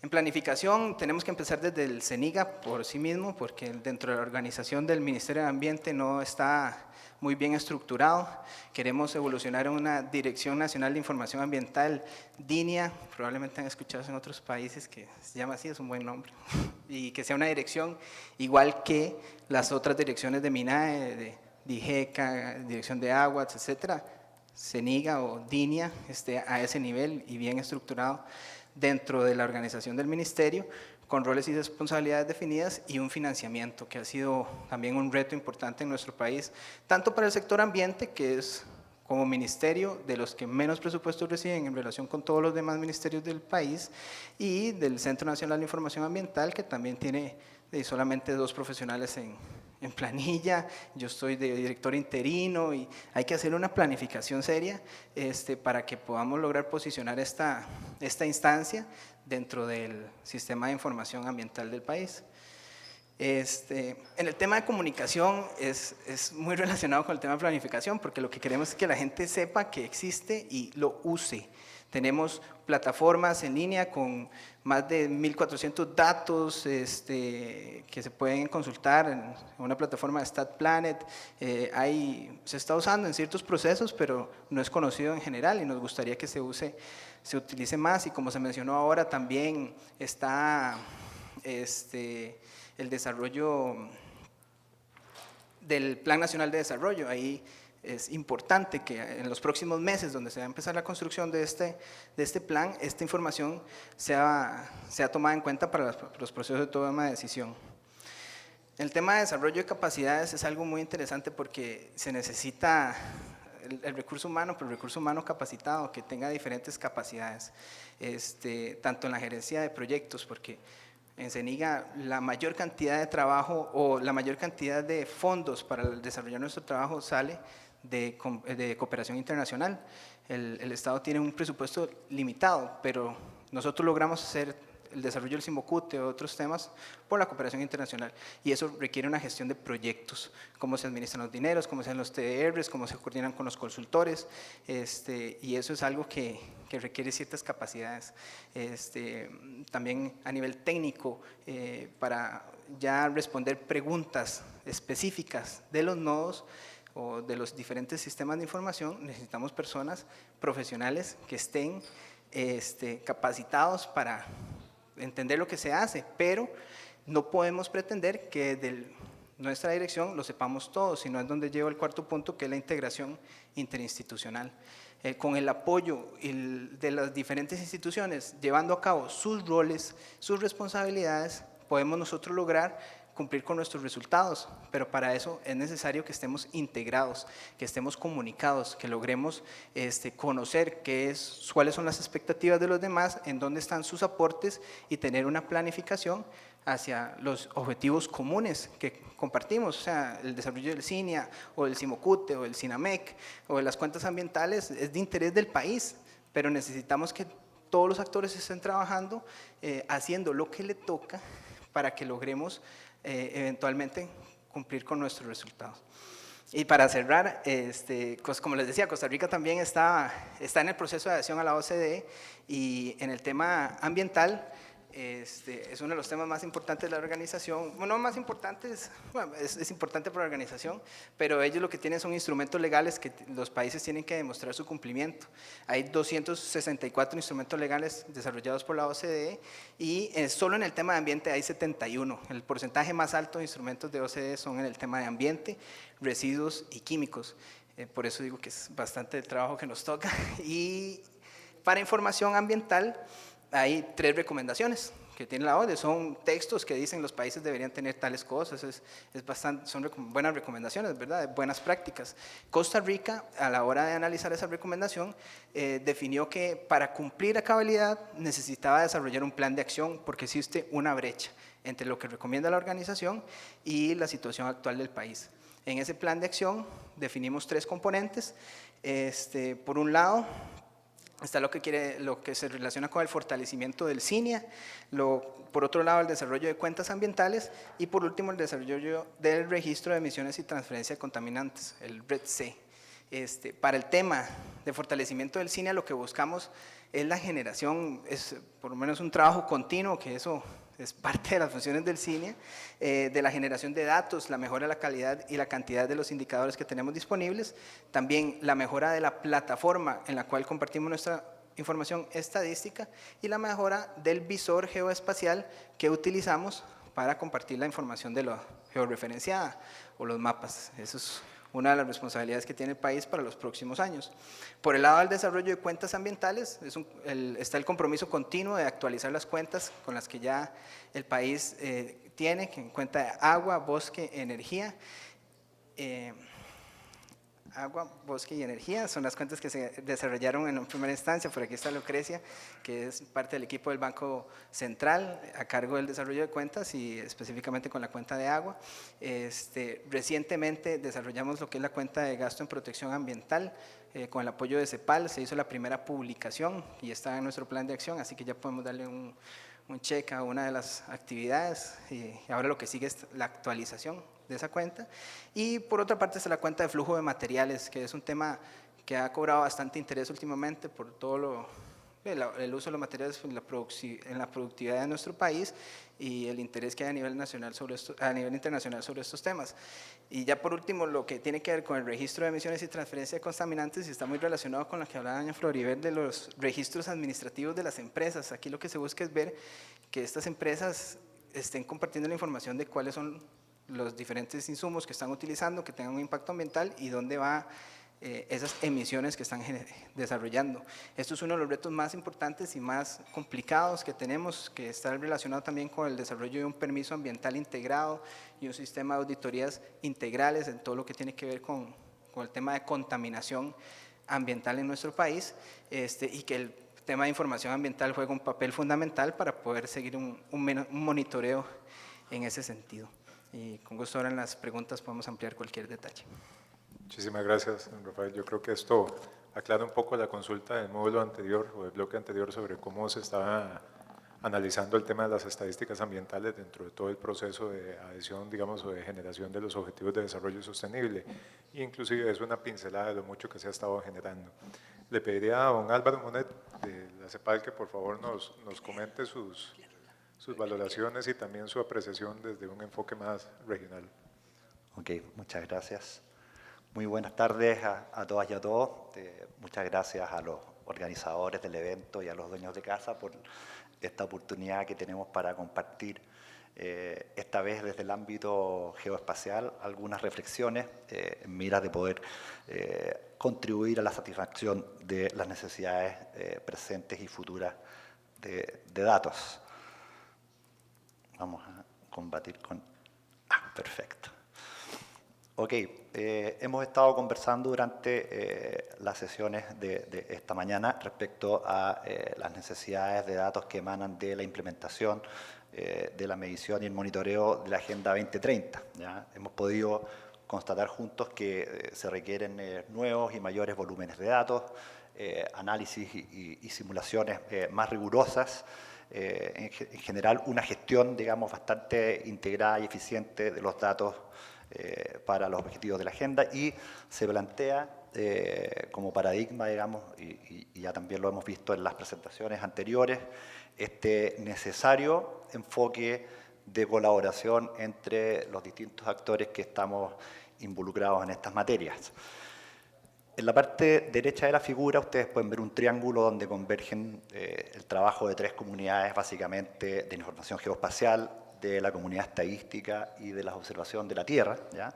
En planificación tenemos que empezar desde el CENIGA por sí mismo, porque dentro de la organización del Ministerio de Ambiente no está muy bien estructurado. Queremos evolucionar en una Dirección Nacional de Información Ambiental, DINIA, probablemente han escuchado en otros países que se llama así, es un buen nombre, y que sea una dirección igual que las otras direcciones de MINAE, de DIGECA, Dirección de Aguas, etcétera. CENIGA o DINIA esté a ese nivel y bien estructurado dentro de la organización del ministerio, con roles y responsabilidades definidas y un financiamiento que ha sido también un reto importante en nuestro país, tanto para el sector ambiente, que es como ministerio de los que menos presupuestos reciben en relación con todos los demás ministerios del país, y del Centro Nacional de Información Ambiental, que también tiene solamente 2 profesionales en planilla. Yo estoy de director interino y hay que hacer una planificación seria para que podamos lograr posicionar esta instancia dentro del sistema de información ambiental del país. En el tema de comunicación es muy relacionado con el tema de planificación, porque lo que queremos es que la gente sepa que existe y lo use. Tenemos plataformas en línea con más de 1.400 datos que se pueden consultar en una plataforma de StatPlanet. Se está usando en ciertos procesos, pero no es conocido en general y nos gustaría que se utilice más. Y como se mencionó ahora, también está el desarrollo del Plan Nacional de Desarrollo. Ahí es importante que en los próximos meses, donde se va a empezar la construcción de este plan, esta información sea tomada en cuenta para los procesos de toma de decisión. El tema de desarrollo de capacidades es algo muy interesante porque se necesita el recurso humano, pero el recurso humano capacitado, que tenga diferentes capacidades, tanto en la gerencia de proyectos, porque en CENIGA la mayor cantidad de trabajo o la mayor cantidad de fondos para desarrollar nuestro trabajo sale de cooperación internacional. El Estado tiene un presupuesto limitado, pero nosotros logramos hacer el desarrollo del CIMOCUTE o otros temas por la cooperación internacional, y eso requiere una gestión de proyectos, cómo se administran los dineros, cómo se hacen los TDRs, cómo se coordinan con los consultores, y eso es algo que requiere ciertas capacidades. También a nivel técnico, para ya responder preguntas específicas de los nodos o de los diferentes sistemas de información, necesitamos personas profesionales que estén capacitados para entender lo que se hace, pero no podemos pretender que de nuestra dirección lo sepamos todos, sino es donde llevo el cuarto punto, que es la integración interinstitucional. Con el apoyo de las diferentes instituciones, llevando a cabo sus roles, sus responsabilidades, podemos nosotros lograr cumplir con nuestros resultados, pero para eso es necesario que estemos integrados, que estemos comunicados, que logremos conocer cuáles son las expectativas de los demás, en dónde están sus aportes y tener una planificación hacia los objetivos comunes que compartimos, o sea, el desarrollo del CINIA o del CIMOCUTE o del CINAMEC o de las cuentas ambientales es de interés del país, pero necesitamos que todos los actores estén trabajando, haciendo lo que le toca para que logremos eventualmente cumplir con nuestros resultados. Y para cerrar, como les decía, Costa Rica también está en el proceso de adhesión a la OCDE, y en el tema ambiental es uno de los temas más importantes de la organización. Bueno, no más importantes, bueno, es importante para la organización, pero ellos lo que tienen son instrumentos legales que los países tienen que demostrar su cumplimiento. Hay 264 instrumentos legales desarrollados por la OCDE, y solo en el tema de ambiente hay 71. El porcentaje más alto de instrumentos de OCDE son en el tema de ambiente, residuos y químicos. Por eso digo que es bastante el trabajo que nos toca. Y para información ambiental hay 3 recomendaciones que tiene la OCDE, son textos que dicen los países deberían tener tales cosas, son buenas recomendaciones, ¿verdad? Buenas prácticas. Costa Rica, a la hora de analizar esa recomendación, definió que para cumplir a cabalidad necesitaba desarrollar un plan de acción, porque existe una brecha entre lo que recomienda la organización y la situación actual del país. En ese plan de acción definimos 3 componentes. Por un lado, está lo que se relaciona con el fortalecimiento del CINIA, por otro lado el desarrollo de cuentas ambientales, y por último el desarrollo del registro de emisiones y transferencia de contaminantes, el RED-C. Para el tema de fortalecimiento del CINIA, lo que buscamos es la generación, es por lo menos un trabajo continuo, que eso es parte de las funciones del CINIA, de la generación de datos, la mejora de la calidad y la cantidad de los indicadores que tenemos disponibles, también la mejora de la plataforma en la cual compartimos nuestra información estadística, y la mejora del visor geoespacial que utilizamos para compartir la información de la georreferenciada o los mapas. Eso es una de las responsabilidades que tiene el país para los próximos años. Por el lado del desarrollo de cuentas ambientales, está el compromiso continuo de actualizar las cuentas con las que ya el país tiene, que en cuenta de agua, bosque, energía. agua, bosque y energía. Son las cuentas que se desarrollaron en primera instancia. Por aquí está Lucrecia, que es parte del equipo del Banco Central a cargo del desarrollo de cuentas y específicamente con la cuenta de agua. Recientemente desarrollamos lo que es la cuenta de gasto en protección ambiental. Con el apoyo de CEPAL se hizo la primera publicación y está en nuestro plan de acción, así que ya podemos darle un check a una de las actividades y ahora lo que sigue es la actualización de esa cuenta. Y por otra parte está la cuenta de flujo de materiales, que es un tema que ha cobrado bastante interés últimamente por todo el uso de los materiales en la productividad de nuestro país y el interés que hay a nivel nacional a nivel internacional sobre estos temas. Y ya por último, lo que tiene que ver con el registro de emisiones y transferencia de contaminantes, y está muy relacionado con lo que hablaba doña Floribel de los registros administrativos de las empresas. Aquí lo que se busca es ver que estas empresas estén compartiendo la información de cuáles son los diferentes insumos que están utilizando, que tengan un impacto ambiental y dónde va esas emisiones que están desarrollando. Esto es uno de los retos más importantes y más complicados que tenemos, que está relacionado también con el desarrollo de un permiso ambiental integrado y un sistema de auditorías integrales en todo lo que tiene que ver con el tema de contaminación ambiental en nuestro país, y que el tema de información ambiental juega un papel fundamental para poder seguir un monitoreo en ese sentido. Y con gusto ahora en las preguntas podemos ampliar cualquier detalle. Muchísimas gracias, don Rafael. Yo creo que esto aclara un poco la consulta del módulo anterior o del bloque anterior sobre cómo se estaba analizando el tema de las estadísticas ambientales dentro de todo el proceso de adhesión, digamos, o de generación de los objetivos de desarrollo sostenible. E inclusive es una pincelada de lo mucho que se ha estado generando. Le pediría a don Álvaro Monet de la CEPAL que por favor nos comente sus valoraciones y también su apreciación desde un enfoque más regional. Ok, muchas gracias. Muy buenas tardes a todas y a todos. Muchas gracias a los organizadores del evento y a los dueños de casa por esta oportunidad que tenemos para compartir, esta vez desde el ámbito geoespacial, algunas reflexiones en miras de poder contribuir a la satisfacción de las necesidades presentes y futuras de datos. Vamos a combatir con… perfecto. Ok, hemos estado conversando durante las sesiones de esta mañana respecto a las necesidades de datos que emanan de la implementación de la medición y el monitoreo de la Agenda 2030. ¿Ya? Hemos podido constatar juntos que se requieren nuevos y mayores volúmenes de datos, análisis y simulaciones más rigurosas, en general una gestión, digamos, bastante integrada y eficiente de los datos para los objetivos de la agenda, y se plantea como paradigma, digamos, y ya también lo hemos visto en las presentaciones anteriores, este necesario enfoque de colaboración entre los distintos actores que estamos involucrados en estas materias. En la parte derecha de la figura ustedes pueden ver un triángulo donde convergen el trabajo de tres comunidades, básicamente de información geoespacial, de la comunidad estadística y de la observación de la Tierra, ¿ya?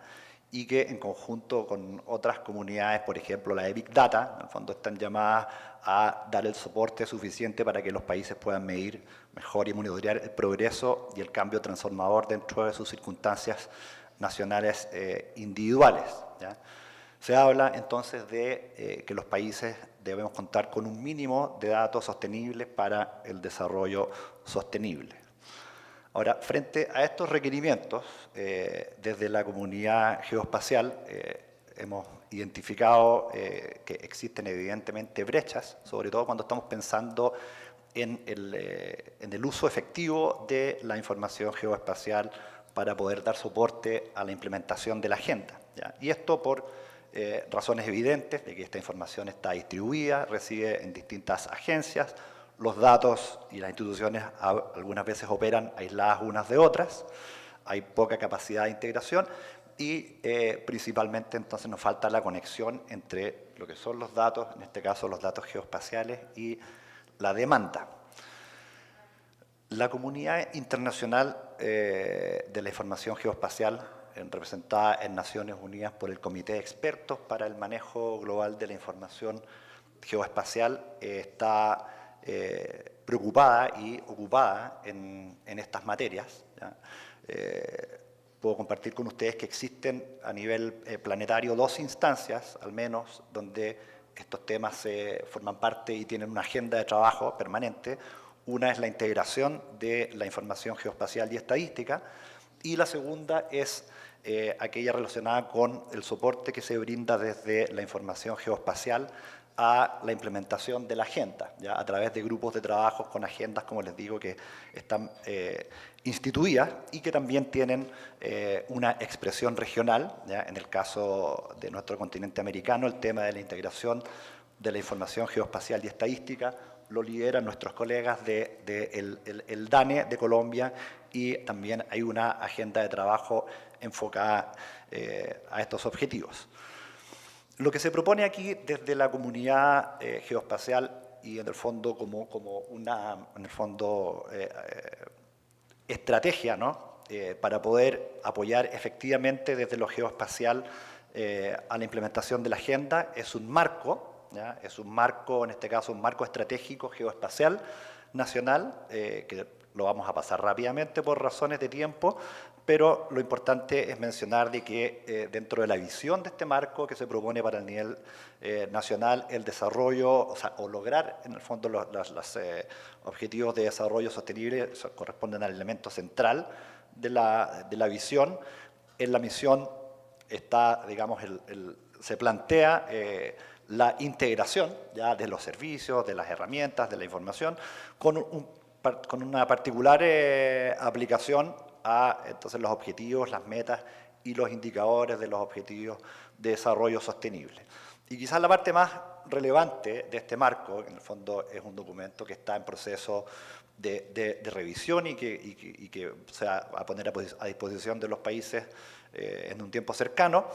Y que en conjunto con otras comunidades, por ejemplo la de Big Data, en el fondo están llamadas a dar el soporte suficiente para que los países puedan medir mejor y monitorear el progreso y el cambio transformador dentro de sus circunstancias nacionales individuales, ¿ya? Se habla entonces de que los países debemos contar con un mínimo de datos sostenibles para el desarrollo sostenible. Ahora, frente a estos requerimientos, desde la comunidad geoespacial hemos identificado que existen evidentemente brechas, sobre todo cuando estamos pensando en el uso efectivo de la información geoespacial para poder dar soporte a la implementación de la agenda, ¿ya? Y esto por razones evidentes de que esta información está distribuida, reside en distintas agencias, los datos y las instituciones algunas veces operan aisladas unas de otras, hay poca capacidad de integración y principalmente entonces nos falta la conexión entre lo que son los datos, en este caso los datos geoespaciales, y la demanda. La comunidad internacional de la información geoespacial, representada en Naciones Unidas por el Comité de Expertos para el Manejo Global de la Información Geoespacial, está preocupada y ocupada en estas materias, ¿ya? puedo compartir con ustedes que existen a nivel planetario 2 instancias, al menos, donde estos temas forman parte y tienen una agenda de trabajo permanente. Una es la integración de la información geoespacial y estadística, y la segunda es aquella relacionada con el soporte que se brinda desde la información geoespacial a la implementación de la agenda, ¿ya? A través de grupos de trabajo con agendas, como les digo, que están instituidas y que también tienen una expresión regional, ¿ya? En el caso de nuestro continente americano, el tema de la integración de la información geoespacial y estadística lo lideran nuestros colegas el DANE de Colombia, y también hay una agenda de trabajo enfocada a estos objetivos. Lo que se propone aquí desde la comunidad geoespacial y en el fondo como una estrategia, ¿no? Para poder apoyar efectivamente desde lo geoespacial a la implementación de la agenda es un marco, ¿ya? Es un marco, en este caso un marco estratégico geoespacial nacional, que lo vamos a pasar rápidamente por razones de tiempo, pero lo importante es mencionar de que dentro de la visión de este marco que se propone para el nivel nacional, el desarrollo, o lograr en el fondo los objetivos de desarrollo sostenible corresponden al elemento central de la visión. En la misión está, digamos, se plantea la integración ya de los servicios, de las herramientas, de la información, con una particular aplicación a entonces los objetivos, las metas y los indicadores de los objetivos de desarrollo sostenible. Y quizás la parte más relevante de este marco, en el fondo es un documento que está en proceso de revisión y que se va a poner a disposición de los países en un tiempo cercano.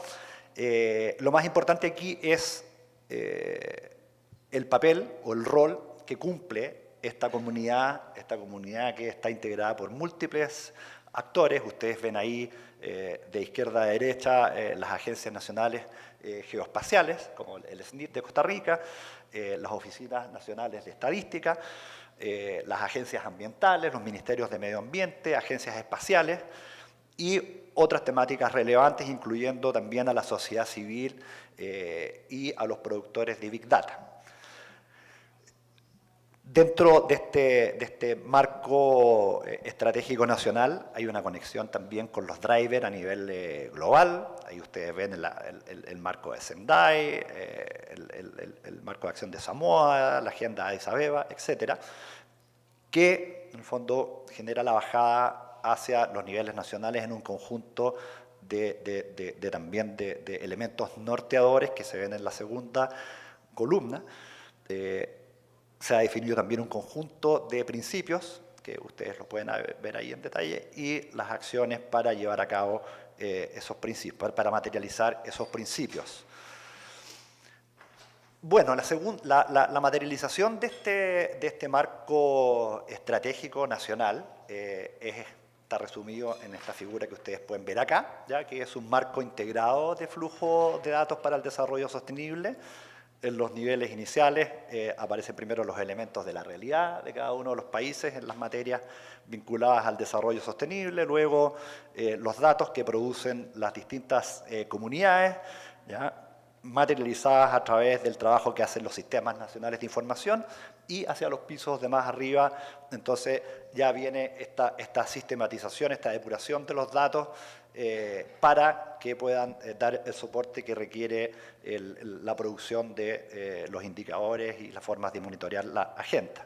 Lo más importante aquí es el papel o el rol que cumple esta comunidad que está integrada por múltiples actores. Ustedes ven ahí de izquierda a derecha las agencias nacionales geoespaciales, como el SNIT de Costa Rica, las oficinas nacionales de estadística, las agencias ambientales, los ministerios de medio ambiente, agencias espaciales y otras temáticas relevantes, incluyendo también a la sociedad civil y a los productores de Big Data. Dentro de este marco estratégico nacional hay una conexión también con los drivers a nivel global. Ahí ustedes ven el marco de Sendai, el marco de acción de Samoa, la agenda de Addis Abeba, etcétera, que en el fondo genera la bajada hacia los niveles nacionales en un conjunto también de elementos norteadores que se ven en la segunda columna. Se ha definido también un conjunto de principios, que ustedes los pueden ver ahí en detalle, y las acciones para llevar a cabo esos principios, para materializar esos principios. Bueno, la materialización de este marco estratégico nacional está resumido en esta figura que ustedes pueden ver acá, ya que es un marco integrado de flujo de datos para el desarrollo sostenible. En los niveles iniciales aparecen primero los elementos de la realidad de cada uno de los países en las materias vinculadas al desarrollo sostenible, luego los datos que producen las distintas comunidades, ¿ya?, materializadas a través del trabajo que hacen los sistemas nacionales de información, y hacia los pisos de más arriba, entonces ya viene esta sistematización, esta depuración de los datos para que puedan dar el soporte que requiere la producción de los indicadores y las formas de monitorear la agenda.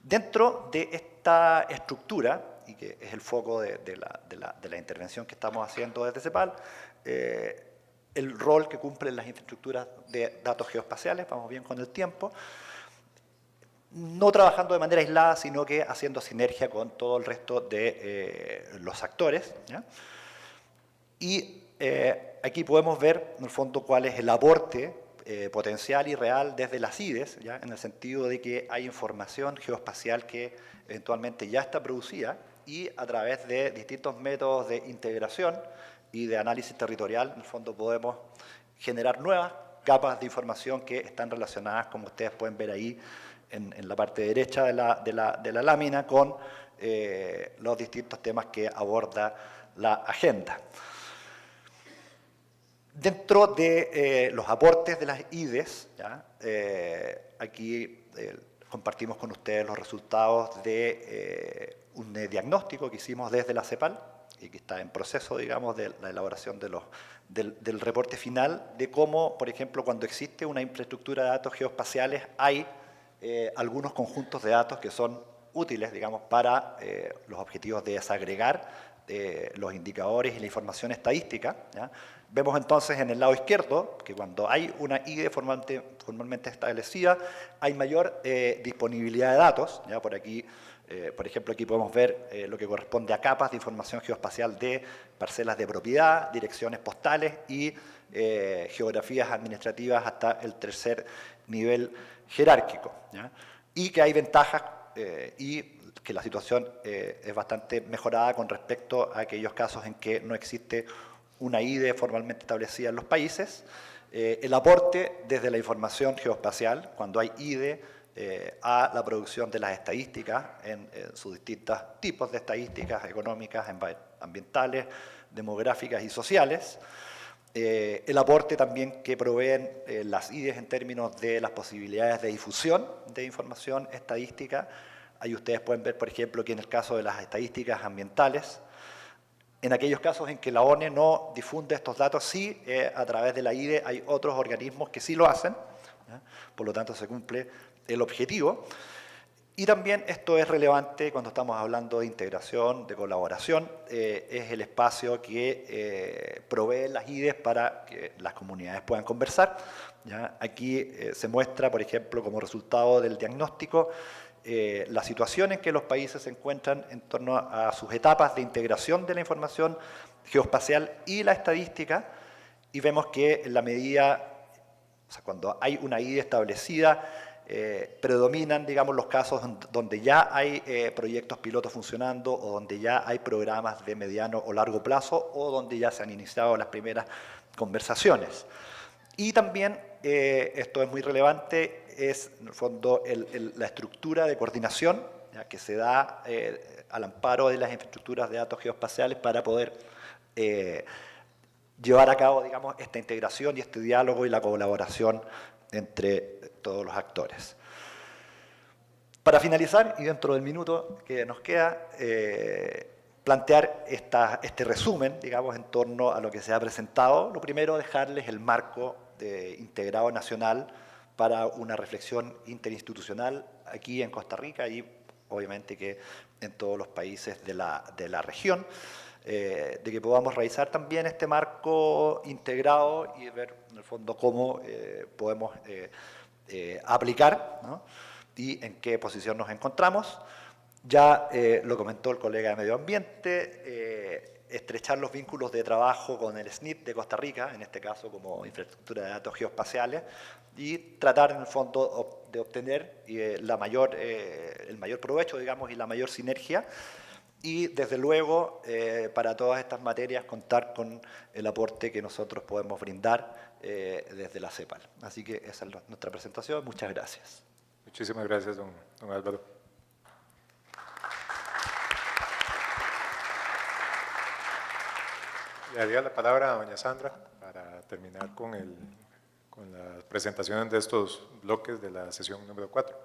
Dentro de esta estructura, y que es el foco de la intervención que estamos haciendo desde CEPAL, el rol que cumplen las infraestructuras de datos geoespaciales, vamos bien con el tiempo, no trabajando de manera aislada, sino que haciendo sinergia con todo el resto de los actores, ¿ya? Y aquí podemos ver, en el fondo, cuál es el aporte potencial y real desde las IDES, ¿ya?, en el sentido de que hay información geoespacial que eventualmente ya está producida, y a través de distintos métodos de integración y de análisis territorial, en el fondo podemos generar nuevas capas de información que están relacionadas, como ustedes pueden ver ahí en la parte derecha de la lámina, con los distintos temas que aborda la agenda. Dentro de los aportes de las IDES, ¿ya? Aquí compartimos con ustedes los resultados de un diagnóstico que hicimos desde la CEPAL y que está en proceso, digamos, de la elaboración del reporte final, de cómo, por ejemplo, cuando existe una infraestructura de datos geoespaciales, hay algunos conjuntos de datos que son útiles, digamos, para los objetivos de desagregar los indicadores y la información estadística, ¿ya? Vemos entonces en el lado izquierdo que cuando hay una IDE formalmente establecida, hay mayor disponibilidad de datos, ¿ya? Por aquí, por ejemplo, aquí podemos ver lo que corresponde a capas de información geoespacial de parcelas de propiedad, direcciones postales y geografías administrativas hasta el tercer nivel jerárquico, ¿ya? Y que hay ventajas y que la situación es bastante mejorada con respecto a aquellos casos en que no existe una IDE formalmente establecida en los países. El aporte desde la información geoespacial, cuando hay IDE, a la producción de las estadísticas en sus distintos tipos de estadísticas económicas, ambientales, demográficas y sociales. El aporte también que proveen las IDES en términos de las posibilidades de difusión de información estadística. Ahí ustedes pueden ver, por ejemplo, que en el caso de las estadísticas ambientales, en aquellos casos en que la ONE no difunde estos datos, sí, a través de la IDE hay otros organismos que sí lo hacen, ¿ya? Por lo tanto se cumple el objetivo. Y también esto es relevante cuando estamos hablando de integración, de colaboración, es el espacio que provee las IDES para que las comunidades puedan conversar, ¿ya? Aquí se muestra, por ejemplo, como resultado del diagnóstico, la situación en que los países se encuentran en torno a sus etapas de integración de la información geoespacial y la estadística, y vemos que en la medida, o sea, cuando hay una IDE establecida, predominan, digamos, los casos donde ya hay proyectos pilotos funcionando o donde ya hay programas de mediano o largo plazo o donde ya se han iniciado las primeras conversaciones. Y también, esto es muy relevante, es en el fondo la estructura de coordinación, ¿ya? Que se da al amparo de las infraestructuras de datos geoespaciales para poder llevar a cabo, digamos, esta integración y este diálogo y la colaboración entre todos los actores. Para finalizar, y dentro del minuto que nos queda, plantear este resumen, digamos, en torno a lo que se ha presentado. Lo primero, dejarles el marco integrado nacional para una reflexión interinstitucional aquí en Costa Rica y obviamente que en todos los países de la región, de que podamos revisar también este marco integrado y ver en el fondo cómo podemos aplicar, ¿no? Y en qué posición nos encontramos. Ya lo comentó el colega de Medio Ambiente, estrechar los vínculos de trabajo con el SNIP de Costa Rica, en este caso como infraestructura de datos geoespaciales, y tratar en el fondo de obtener el mayor provecho, digamos, y la mayor sinergia. Y desde luego, para todas estas materias, contar con el aporte que nosotros podemos brindar desde la CEPAL. Así que esa es nuestra presentación. Muchas gracias. Muchísimas gracias, don Álvaro. Le daría la palabra a doña Sandra para terminar con las presentaciones de estos bloques de la sesión número 4.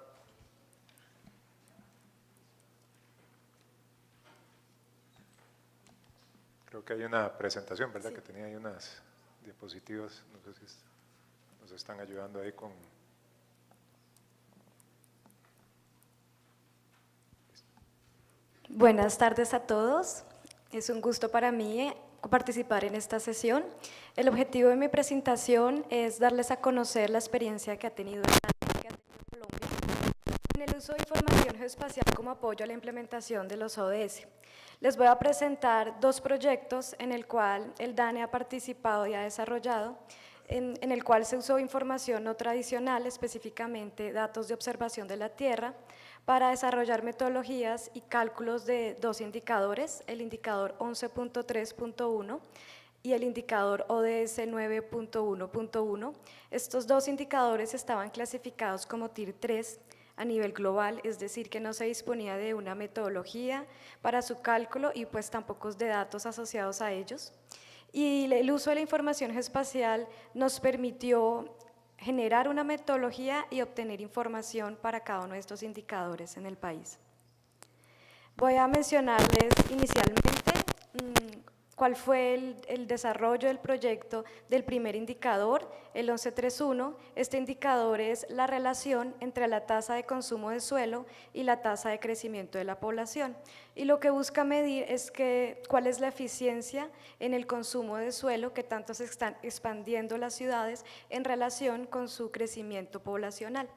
Creo que hay una presentación, ¿verdad? Sí. Que tenía ahí unas diapositivas, no sé si nos están ayudando ahí con... Buenas tardes a todos. Es un gusto para mí participar en esta sesión. El objetivo de mi presentación es darles a conocer la experiencia que ha tenido Colombia en el uso de información geoespacial como apoyo a la implementación de los ODS. Les voy a presentar dos proyectos en el cual el DANE ha participado y ha desarrollado, en el cual se usó información no tradicional, específicamente datos de observación de la Tierra, para desarrollar metodologías y cálculos de dos indicadores, el indicador 11.3.1 y el indicador ODS 9.1.1. Estos dos indicadores estaban clasificados como Tier 3, a nivel global, es decir, que no se disponía de una metodología para su cálculo y pues tampoco de datos asociados a ellos. Y el uso de la información geoespacial nos permitió generar una metodología y obtener información para cada uno de estos indicadores en el país. Voy a mencionarles inicialmente cuál fue el desarrollo del proyecto del primer indicador, el 1131. Este indicador es la relación entre la tasa de consumo de suelo y la tasa de crecimiento de la población. Y lo que busca medir es cuál es la eficiencia en el consumo de suelo que tanto se están expandiendo las ciudades en relación con su crecimiento poblacional.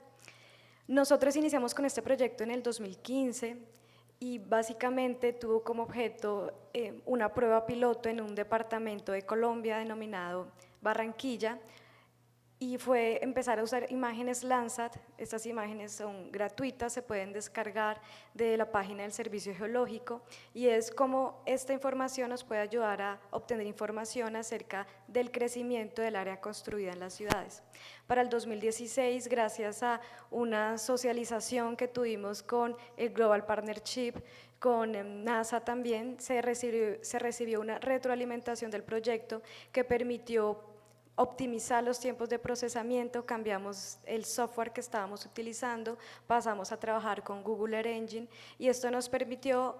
Nosotros iniciamos con este proyecto en el 2015, y básicamente tuvo como objeto una prueba piloto en un departamento de Colombia denominado Barranquilla, y fue empezar a usar imágenes Landsat. Estas imágenes son gratuitas, se pueden descargar de la página del Servicio Geológico, y es como esta información nos puede ayudar a obtener información acerca del crecimiento del área construida en las ciudades. Para el 2016, gracias a una socialización que tuvimos con el Global Partnership, con NASA también, se recibió una retroalimentación del proyecto que permitió optimizar los tiempos de procesamiento. Cambiamos el software que estábamos utilizando, pasamos a trabajar con Google Earth Engine, y esto nos permitió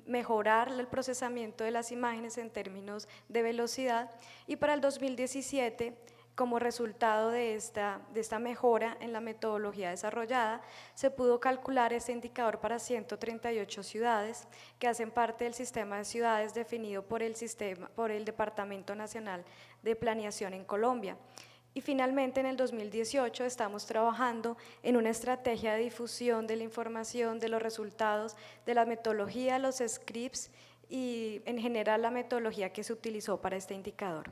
mejorar el procesamiento de las imágenes en términos de velocidad. Y para el 2017, como resultado de esta mejora en la metodología desarrollada, se pudo calcular este indicador para 138 ciudades que hacen parte del sistema de ciudades definido por el Departamento Nacional de Planeación en Colombia. Y finalmente, en el 2018 estamos trabajando en una estrategia de difusión de la información, de los resultados, de la metodología, los scripts y en general la metodología que se utilizó para este indicador.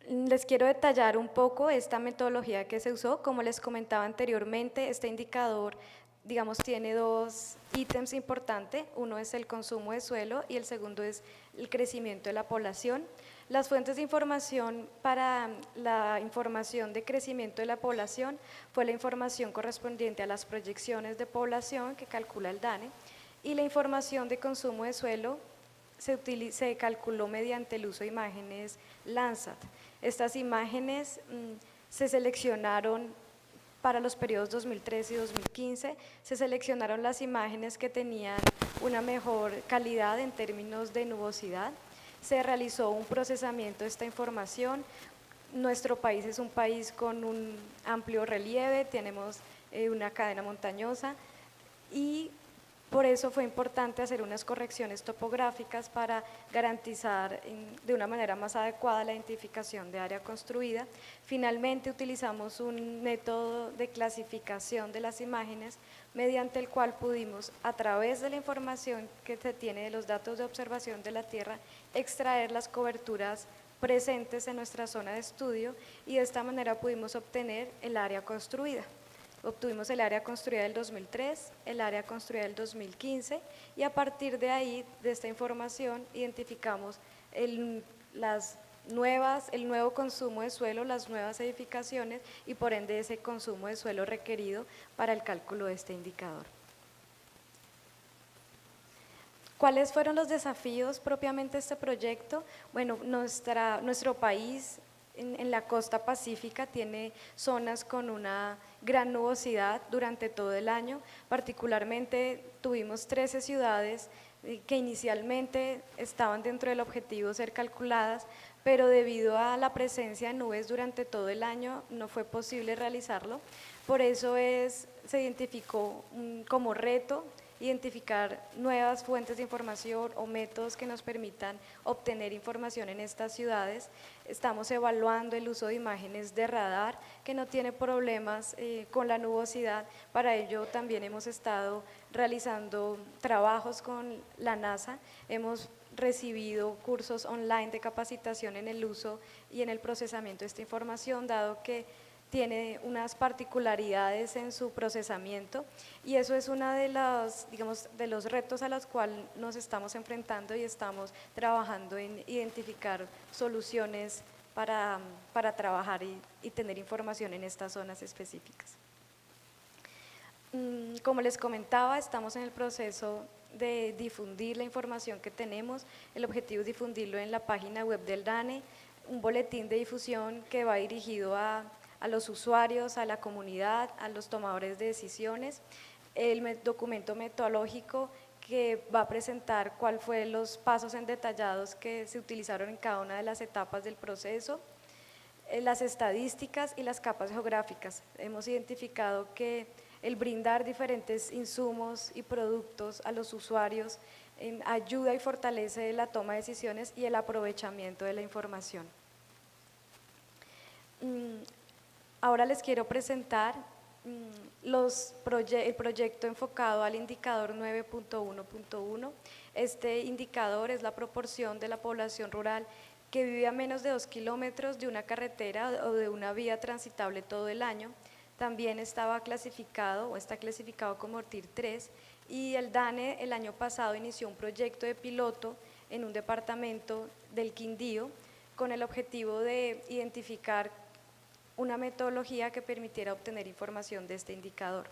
Les quiero detallar un poco esta metodología que se usó. Como les comentaba anteriormente, este indicador, digamos, tiene dos ítems importantes. Uno es el consumo de suelo y el segundo es el crecimiento de la población. Las fuentes de información para la información de crecimiento de la población fue la información correspondiente a las proyecciones de población que calcula el DANE, y la información de consumo de suelo se calculó mediante el uso de imágenes Landsat. Estas imágenes se seleccionaron para los periodos 2013 y 2015, se seleccionaron las imágenes que tenían una mejor calidad en términos de nubosidad. Se realizó un procesamiento de esta información. Nuestro país es un país con un amplio relieve, tenemos una cadena montañosa, y por eso fue importante hacer unas correcciones topográficas para garantizar de una manera más adecuada la identificación de área construida. Finalmente utilizamos un método de clasificación de las imágenes mediante el cual pudimos, a través de la información que se tiene de los datos de observación de la Tierra, extraer las coberturas presentes en nuestra zona de estudio, y de esta manera pudimos obtener el área construida. Obtuvimos el área construida del 2003, el área construida del 2015, y a partir de ahí, de esta información, identificamos el nuevo consumo de suelo, las nuevas edificaciones y por ende ese consumo de suelo requerido para el cálculo de este indicador. ¿Cuáles fueron los desafíos propiamente de este proyecto? Bueno, nuestro país en la costa pacífica tiene zonas con una gran nubosidad durante todo el año. Particularmente tuvimos 13 ciudades que inicialmente estaban dentro del objetivo ser calculadas, pero debido a la presencia de nubes durante todo el año no fue posible realizarlo. Por eso se identificó como reto identificar nuevas fuentes de información o métodos que nos permitan obtener información en estas ciudades. Estamos evaluando el uso de imágenes de radar que no tiene problemas con la nubosidad. Para ello también hemos estado realizando trabajos con la NASA, hemos recibido cursos online de capacitación en el uso y en el procesamiento de esta información, dado que tiene unas particularidades en su procesamiento, y eso es uno de los retos a los cuales nos estamos enfrentando y estamos trabajando en identificar soluciones para trabajar y tener información en estas zonas específicas. Como les comentaba, estamos en el proceso de difundir la información que tenemos. El objetivo es difundirlo en la página web del DANE, un boletín de difusión que va dirigido a los usuarios, a la comunidad, a los tomadores de decisiones. El documento metodológico que va a presentar cuáles fueron los pasos en detallados que se utilizaron en cada una de las etapas del proceso. Las estadísticas y las capas geográficas. Hemos identificado que el brindar diferentes insumos y productos a los usuarios ayuda y fortalece la toma de decisiones y el aprovechamiento de la información. Ahora les quiero presentar el proyecto enfocado al indicador 9.1.1. Este indicador es la proporción de la población rural que vive a menos de 2 kilómetros de una carretera o de una vía transitable todo el año. También estaba clasificado o está clasificado como ORTIR 3 y el DANE el año pasado inició un proyecto de piloto en un departamento del Quindío con el objetivo de identificar una metodología que permitiera obtener información de este indicador.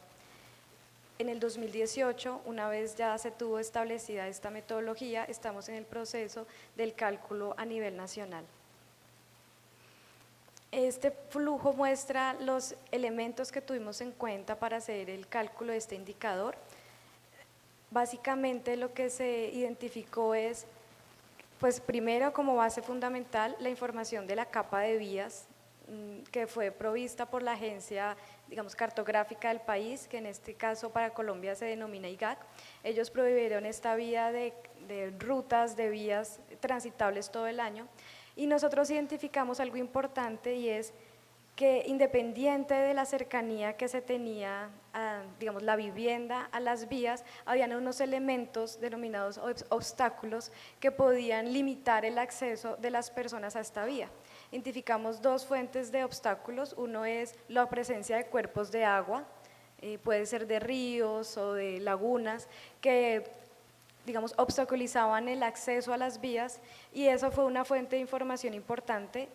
En el 2018, una vez ya se tuvo establecida esta metodología, estamos en el proceso del cálculo a nivel nacional. Este flujo muestra los elementos que tuvimos en cuenta para hacer el cálculo de este indicador. Básicamente lo que se identificó es, pues primero como base fundamental, la información de la capa de vías que fue provista por la agencia, digamos, cartográfica del país, que en este caso para Colombia se denomina IGAC. Ellos proveyeron esta vía de rutas, de vías transitables todo el año. Y nosotros identificamos algo importante y es que independiente de la cercanía que se tenía a, digamos, la vivienda a las vías, habían unos elementos denominados obstáculos que podían limitar el acceso de las personas a esta vía. Identificamos dos fuentes de obstáculos, uno es la presencia de cuerpos de agua, puede ser de ríos o de lagunas, que digamos, obstaculizaban el acceso a las vías y eso fue una fuente de información importante,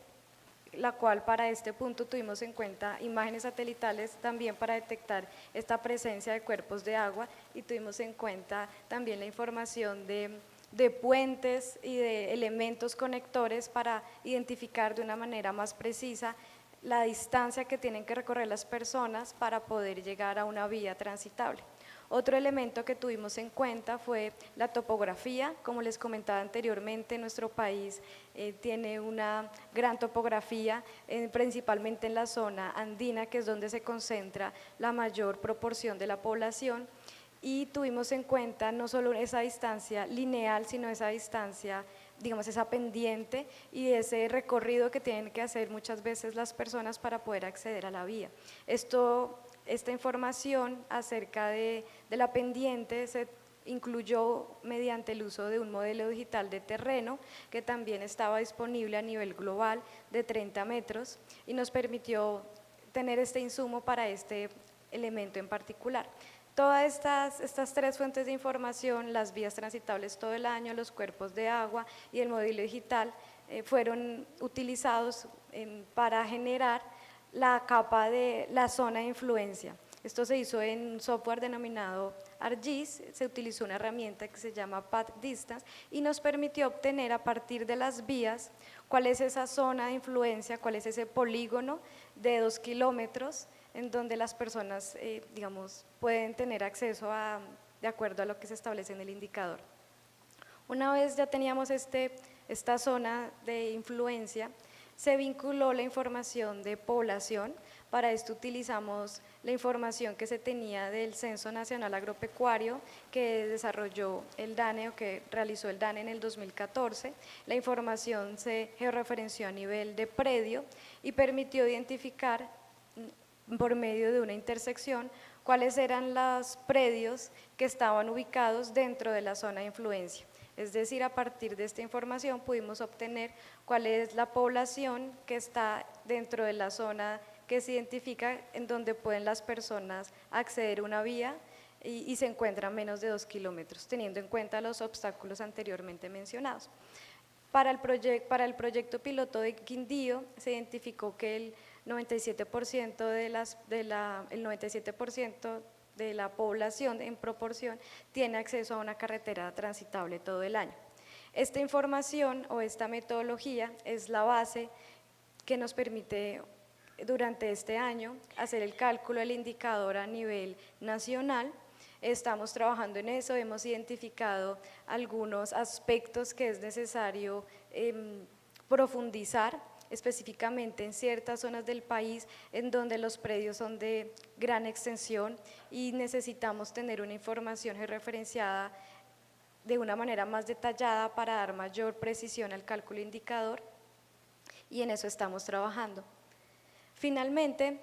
la cual para este punto tuvimos en cuenta imágenes satelitales también para detectar esta presencia de cuerpos de agua y tuvimos en cuenta también la información de puentes y de elementos conectores para identificar de una manera más precisa la distancia que tienen que recorrer las personas para poder llegar a una vía transitable. Otro elemento que tuvimos en cuenta fue la topografía. Como les comentaba anteriormente, nuestro país tiene una gran topografía, principalmente en la zona andina, que es donde se concentra la mayor proporción de la población, y tuvimos en cuenta no solo esa distancia lineal, sino esa distancia, digamos, esa pendiente y ese recorrido que tienen que hacer muchas veces las personas para poder acceder a la vía. Esta información acerca de la pendiente se incluyó mediante el uso de un modelo digital de terreno que también estaba disponible a nivel global de 30 metros y nos permitió tener este insumo para este elemento en particular. Todas estas tres fuentes de información, las vías transitables todo el año, los cuerpos de agua y el modelo digital, fueron utilizados para generar la capa de la zona de influencia. Esto se hizo en un software denominado ArcGIS, se utilizó una herramienta que se llama Path Distance y nos permitió obtener a partir de las vías cuál es esa zona de influencia, cuál es ese polígono de 2 kilómetros en donde las personas, digamos, pueden tener acceso de acuerdo a lo que se establece en el indicador. Una vez ya teníamos esta zona de influencia, se vinculó la información de población. Para esto utilizamos la información que se tenía del Censo Nacional Agropecuario que desarrolló el DANE o que realizó el DANE en el 2014. La información se georreferenció a nivel de predio y permitió identificar por medio de una intersección cuáles eran los predios que estaban ubicados dentro de la zona de influencia. Es decir, a partir de esta información pudimos obtener cuál es la población que está dentro de la zona que se identifica en donde pueden las personas acceder a una vía y se encuentran a menos de 2 kilómetros, teniendo en cuenta los obstáculos anteriormente mencionados. Para el proyecto piloto de Quindío se identificó que el 97% de la población en proporción tiene acceso a una carretera transitable todo el año. Esta información o esta metodología es la base que nos permite durante este año hacer el cálculo del indicador a nivel nacional. Estamos trabajando en eso, hemos identificado algunos aspectos que es necesario profundizar, específicamente en ciertas zonas del país en donde los predios son de gran extensión y necesitamos tener una información georreferenciada de una manera más detallada para dar mayor precisión al cálculo indicador, y en eso estamos trabajando. Finalmente,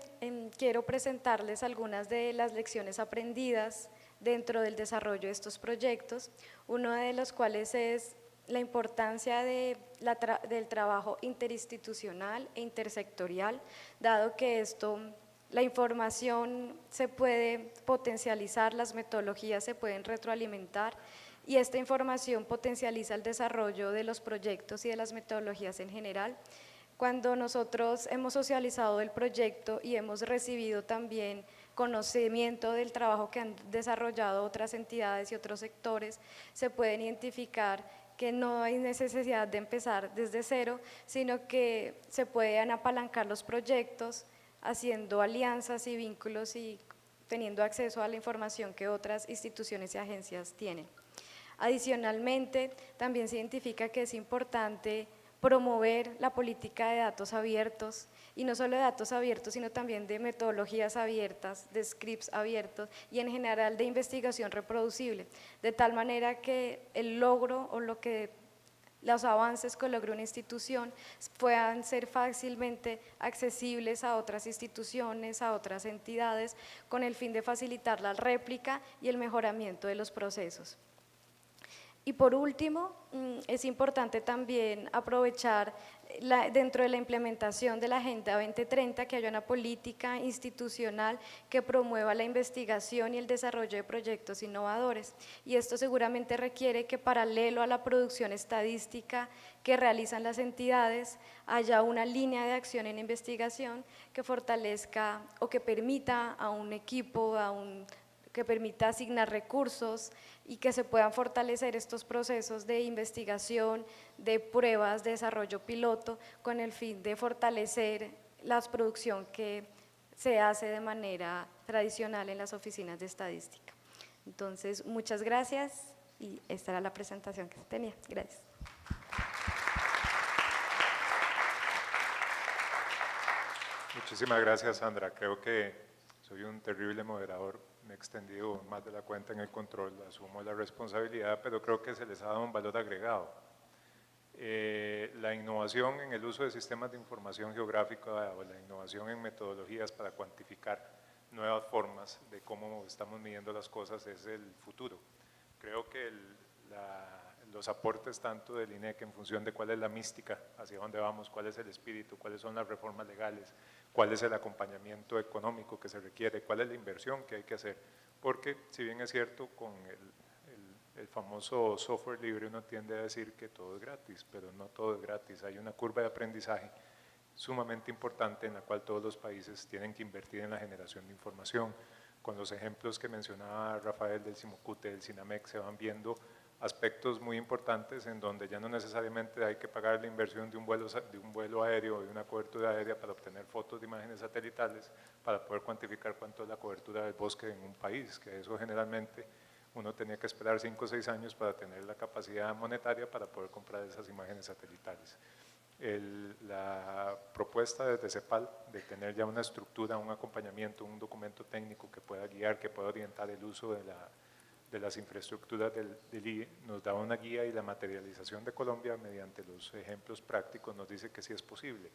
quiero presentarles algunas de las lecciones aprendidas dentro del desarrollo de estos proyectos, uno de los cuales es la importancia del trabajo interinstitucional e intersectorial, dado que la información se puede potencializar, las metodologías se pueden retroalimentar y esta información potencializa el desarrollo de los proyectos y de las metodologías en general. Cuando nosotros hemos socializado el proyecto y hemos recibido también conocimiento del trabajo que han desarrollado otras entidades y otros sectores, se pueden identificar que no hay necesidad de empezar desde cero, sino que se pueden apalancar los proyectos haciendo alianzas y vínculos y teniendo acceso a la información que otras instituciones y agencias tienen. Adicionalmente, también se identifica que es importante promover la política de datos abiertos, y no solo de datos abiertos, sino también de metodologías abiertas, de scripts abiertos y en general de investigación reproducible, de tal manera que el logro o los avances que logre una institución puedan ser fácilmente accesibles a otras instituciones, a otras entidades, con el fin de facilitar la réplica y el mejoramiento de los procesos. Y por último, es importante también aprovechar dentro de la implementación de la Agenda 2030 que haya una política institucional que promueva la investigación y el desarrollo de proyectos innovadores. Y esto seguramente requiere que paralelo a la producción estadística que realizan las entidades, haya una línea de acción en investigación que fortalezca o que permita a un equipo, que permita asignar recursos y que se puedan fortalecer estos procesos de investigación, de pruebas, de desarrollo piloto, con el fin de fortalecer la producción que se hace de manera tradicional en las oficinas de estadística. Entonces, muchas gracias y esta era la presentación que tenía. Gracias. Muchísimas gracias, Sandra. Creo que soy un terrible moderador, me he extendido más de la cuenta en el control, asumo la responsabilidad, pero creo que se les ha dado un valor agregado. La innovación en el uso de sistemas de información geográfica o la innovación en metodologías para cuantificar nuevas formas de cómo estamos midiendo las cosas es el futuro. Creo que los aportes tanto del INEC en función de cuál es la mística, hacia dónde vamos, cuál es el espíritu, cuáles son las reformas legales, cuál es el acompañamiento económico que se requiere, cuál es la inversión que hay que hacer, porque si bien es cierto con el famoso software libre uno tiende a decir que todo es gratis, pero no todo es gratis, hay una curva de aprendizaje sumamente importante en la cual todos los países tienen que invertir en la generación de información. Con los ejemplos que mencionaba Rafael del Cimocute, del Cinamec, se van viendo aspectos muy importantes en donde ya no necesariamente hay que pagar la inversión de un vuelo aéreo o de una cobertura aérea para obtener fotos de imágenes satelitales para poder cuantificar cuánto es la cobertura del bosque en un país, que eso generalmente uno tenía que esperar 5 o 6 años para tener la capacidad monetaria para poder comprar esas imágenes satelitales. La propuesta desde CEPAL de tener ya una estructura, un acompañamiento, un documento técnico que pueda guiar, que pueda orientar el uso de las infraestructuras del IE, nos da una guía, y la materialización de Colombia mediante los ejemplos prácticos nos dice que sí es posible.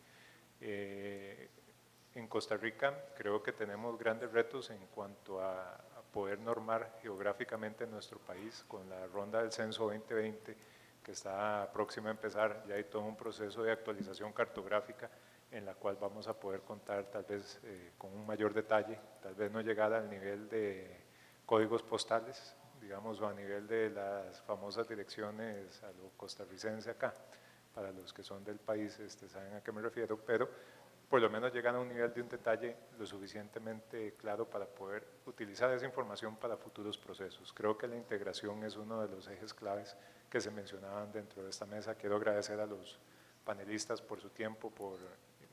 En Costa Rica creo que tenemos grandes retos en cuanto a poder normar geográficamente nuestro país con la ronda del censo 2020 que está próxima a empezar. Ya hay todo un proceso de actualización cartográfica en la cual vamos a poder contar tal vez con un mayor detalle, tal vez no llegar al nivel de códigos postales, digamos, o a nivel de las famosas direcciones a lo costarricense acá. Para los que son del país saben a qué me refiero, pero por lo menos llegan a un nivel de un detalle lo suficientemente claro para poder utilizar esa información para futuros procesos. Creo que la integración es uno de los ejes claves que se mencionaban dentro de esta mesa. Quiero agradecer a los panelistas por su tiempo, por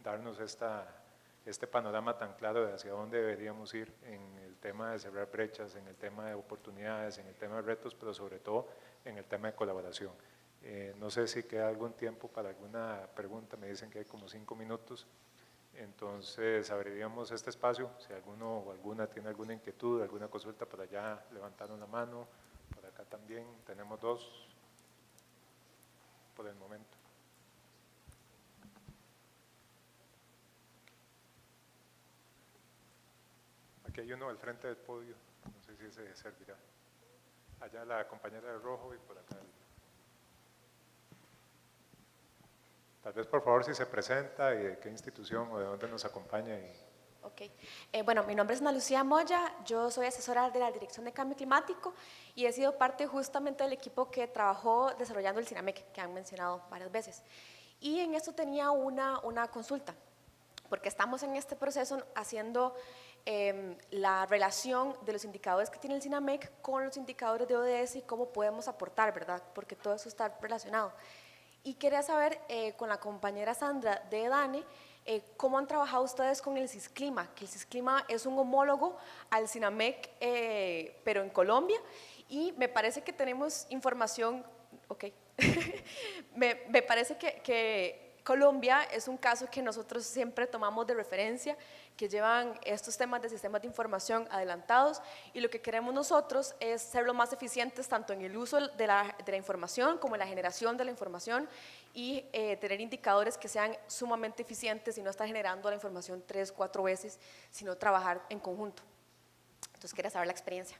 darnos este panorama tan claro de hacia dónde deberíamos ir en el tema de cerrar brechas, en el tema de oportunidades, en el tema de retos, pero sobre todo en el tema de colaboración. No sé si queda algún tiempo para alguna pregunta, me dicen que hay como 5 minutos, entonces abriríamos este espacio, si alguno o alguna tiene alguna inquietud, alguna consulta, por allá levantaron la mano, por acá también, tenemos 2 por el momento. Aquí hay uno al frente del podio, no sé si ese servirá. Allá la compañera de rojo y por acá. Tal vez por favor si se presenta y de qué institución o de dónde nos acompaña. Ok, bueno, mi nombre es Ana Lucía Moya, yo soy asesora de la Dirección de Cambio Climático y he sido parte justamente del equipo que trabajó desarrollando el CINAMEC, que han mencionado varias veces. Y en esto tenía una consulta, porque estamos en este proceso haciendo la relación de los indicadores que tiene el CINAMEC con los indicadores de ODS y cómo podemos aportar, ¿verdad? Porque todo eso está relacionado. Y quería saber con la compañera Sandra de DANE, ¿cómo han trabajado ustedes con el CISCLIMA? Que el CISCLIMA es un homólogo al CINAMEC, pero en Colombia, y me parece que tenemos información, ok, me parece que Colombia es un caso que nosotros siempre tomamos de referencia, que llevan estos temas de sistemas de información adelantados, y lo que queremos nosotros es ser lo más eficientes tanto en el uso de la información como en la generación de la información y tener indicadores que sean sumamente eficientes y no estar generando la información 3, 4 veces, sino trabajar en conjunto. Entonces quería saber la experiencia.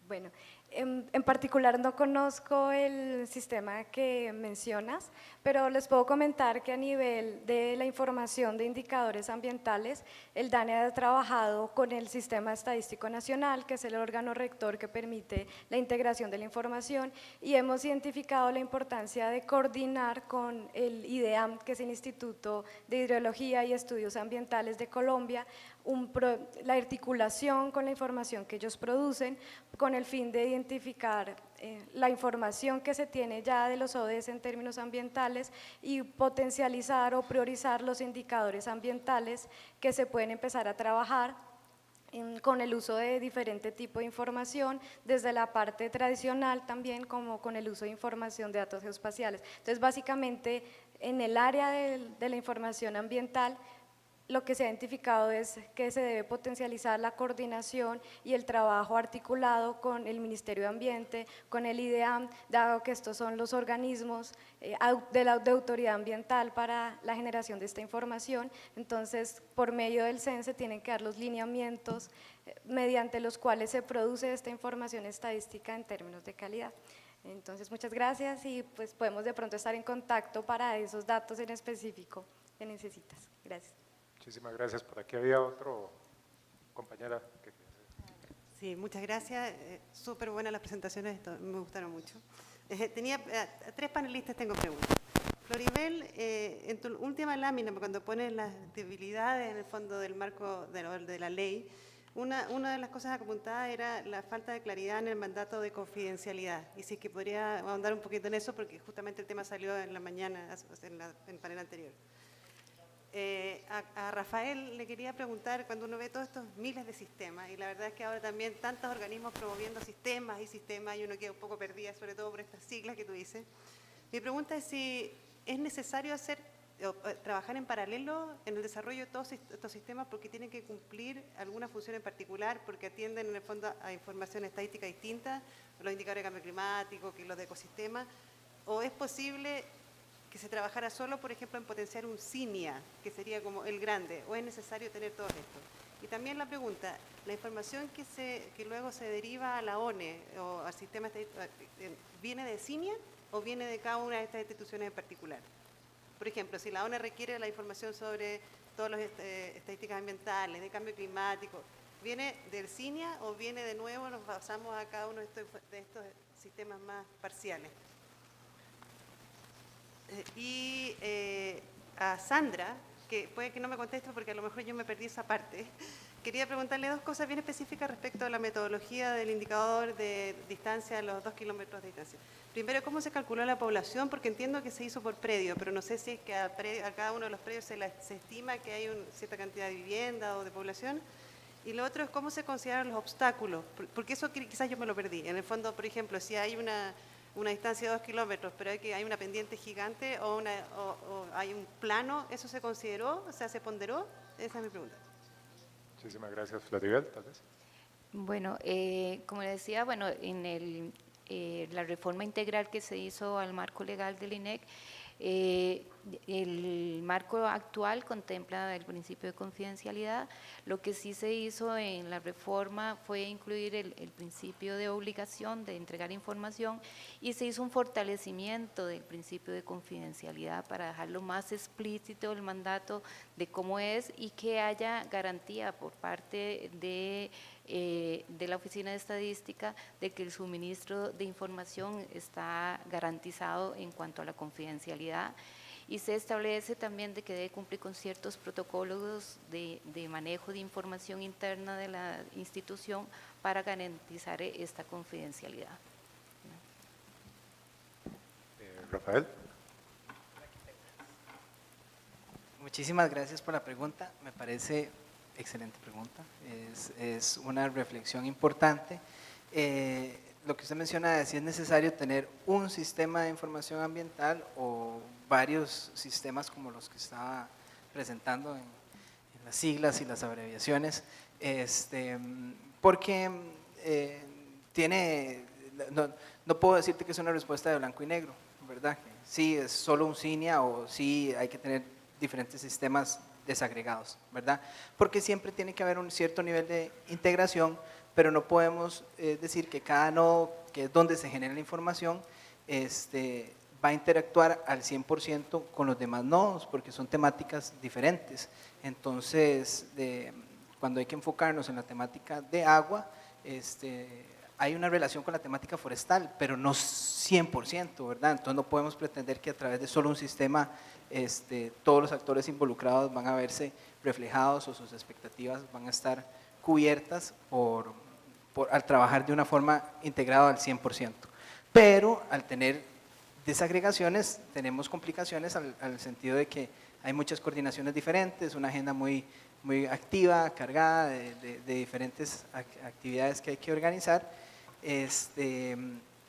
Bueno, en particular no conozco el sistema que mencionas, pero les puedo comentar que a nivel de la información de indicadores ambientales, el DANE ha trabajado con el Sistema Estadístico Nacional, que es el órgano rector que permite la integración de la información, y hemos identificado la importancia de coordinar con el IDEAM, que es el Instituto de Hidrología y Estudios Ambientales de Colombia, la articulación con la información que ellos producen, con el fin de identificar la información que se tiene ya de los ODS en términos ambientales y potencializar o priorizar los indicadores ambientales que se pueden empezar a trabajar con el uso de diferente tipo de información, desde la parte tradicional también como con el uso de información de datos geoespaciales. Entonces básicamente en el área de la información ambiental, lo que se ha identificado es que se debe potencializar la coordinación y el trabajo articulado con el Ministerio de Ambiente, con el IDEAM, dado que estos son los organismos de autoridad ambiental para la generación de esta información. Entonces, por medio del CEN se tienen que dar los lineamientos mediante los cuales se produce esta información estadística en términos de calidad. Entonces, muchas gracias y pues podemos de pronto estar en contacto para esos datos en específico que necesitas. Gracias. Muchísimas gracias. Por aquí había otro compañera que... Sí, muchas gracias. Súper buenas las presentaciones, me gustaron mucho. Tenía a 3 panelistas, tengo preguntas. Floribel, en tu última lámina, cuando pones las debilidades en el fondo del marco de la ley, una de las cosas apuntadas era la falta de claridad en el mandato de confidencialidad. Y si es que podría ahondar un poquito en eso, porque justamente el tema salió en la mañana, en el panel anterior. A Rafael le quería preguntar, cuando uno ve todos estos miles de sistemas, y la verdad es que ahora también tantos organismos promoviendo sistemas, y uno queda un poco perdida, sobre todo por estas siglas que tú dices. Mi pregunta es si es necesario trabajar en paralelo en el desarrollo de todos estos sistemas, porque tienen que cumplir alguna función en particular, porque atienden en el fondo a información estadística distinta, los indicadores de cambio climático, que los de ecosistemas, o es posible que se trabajara solo, por ejemplo, en potenciar un CINIA, que sería como el grande, o es necesario tener todo esto. Y también la pregunta, la información que luego se deriva a la ONE o al sistema, ¿viene de CINIA o viene de cada una de estas instituciones en particular? Por ejemplo, si la ONE requiere la información sobre todas las estadísticas ambientales, de cambio climático, ¿viene del CINIA o viene de nuevo, nos basamos a cada uno de estos sistemas más parciales? Y a Sandra, que puede que no me conteste porque a lo mejor yo me perdí esa parte. Quería preguntarle dos cosas bien específicas respecto a la metodología del indicador de distancia a los 2 kilómetros de distancia. Primero, ¿cómo se calculó la población? Porque entiendo que se hizo por predio, pero no sé si es que a cada uno de los predios se estima que hay cierta cantidad de vivienda o de población. Y lo otro es cómo se consideran los obstáculos, porque eso quizás yo me lo perdí. En el fondo, por ejemplo, si hay una distancia de 2 kilómetros, pero hay una pendiente gigante o hay un plano, ¿eso se consideró? O sea, ¿se ponderó? Esa es mi pregunta. Muchísimas gracias. Flatirel, tal vez. Bueno, como le decía, bueno, en la reforma integral que se hizo al marco legal del INEC, el marco actual contempla el principio de confidencialidad. Lo que sí se hizo en la reforma fue incluir el principio de obligación de entregar información y se hizo un fortalecimiento del principio de confidencialidad para dejarlo más explícito el mandato de cómo es y que haya garantía por parte de la Oficina de Estadística de que el suministro de información está garantizado en cuanto a la confidencialidad, y se establece también de que debe cumplir con ciertos protocolos de manejo de información interna de la institución para garantizar esta confidencialidad. Rafael. Muchísimas gracias por la pregunta, me parece excelente pregunta, es una reflexión importante. Lo que usted menciona es si es necesario tener un sistema de información ambiental o varios sistemas como los que estaba presentando en las siglas y las abreviaciones, porque no puedo decirte que es una respuesta de blanco y negro, ¿verdad? Sí, es solo un CINIA o sí hay que tener diferentes sistemas desagregados, ¿verdad? Porque siempre tiene que haber un cierto nivel de integración, pero no podemos decir que cada nodo, que es donde se genera la información, va a interactuar al 100% con los demás nodos, porque son temáticas diferentes. Entonces, cuando hay que enfocarnos en la temática de agua, hay una relación con la temática forestal, pero no 100%, ¿verdad? Entonces no podemos pretender que a través de solo un sistema todos los actores involucrados van a verse reflejados o sus expectativas van a estar cubiertas al trabajar de una forma integrada al 100%. Pero al tener desagregaciones tenemos complicaciones al sentido de que hay muchas coordinaciones diferentes, una agenda muy activa, cargada de diferentes actividades que hay que organizar.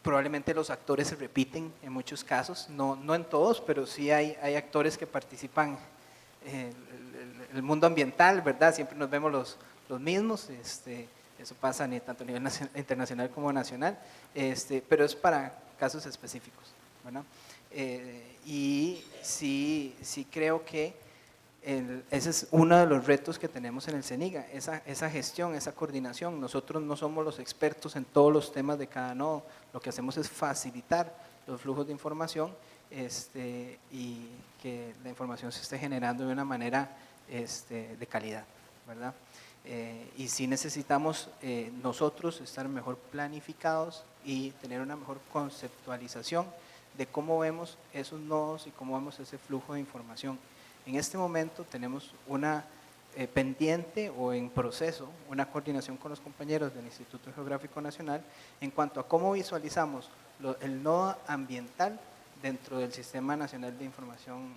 Probablemente los actores se repiten en muchos casos, no en todos, pero sí hay actores que participan en el mundo ambiental, ¿verdad? Siempre nos vemos los mismos, eso pasa tanto a nivel internacional como nacional, pero es para casos específicos, ¿verdad? Y sí creo que ese es uno de los retos que tenemos en el CENIGA, esa gestión, esa coordinación. Nosotros no somos los expertos en todos los temas de cada nodo, lo que hacemos es facilitar los flujos de información y que la información se esté generando de una manera de calidad, ¿verdad? Y sí necesitamos nosotros estar mejor planificados y tener una mejor conceptualización de cómo vemos esos nodos y cómo vemos ese flujo de información. En este momento tenemos una pendiente o en proceso, una coordinación con los compañeros del Instituto Geográfico Nacional en cuanto a cómo visualizamos el nodo ambiental dentro del Sistema Nacional de Información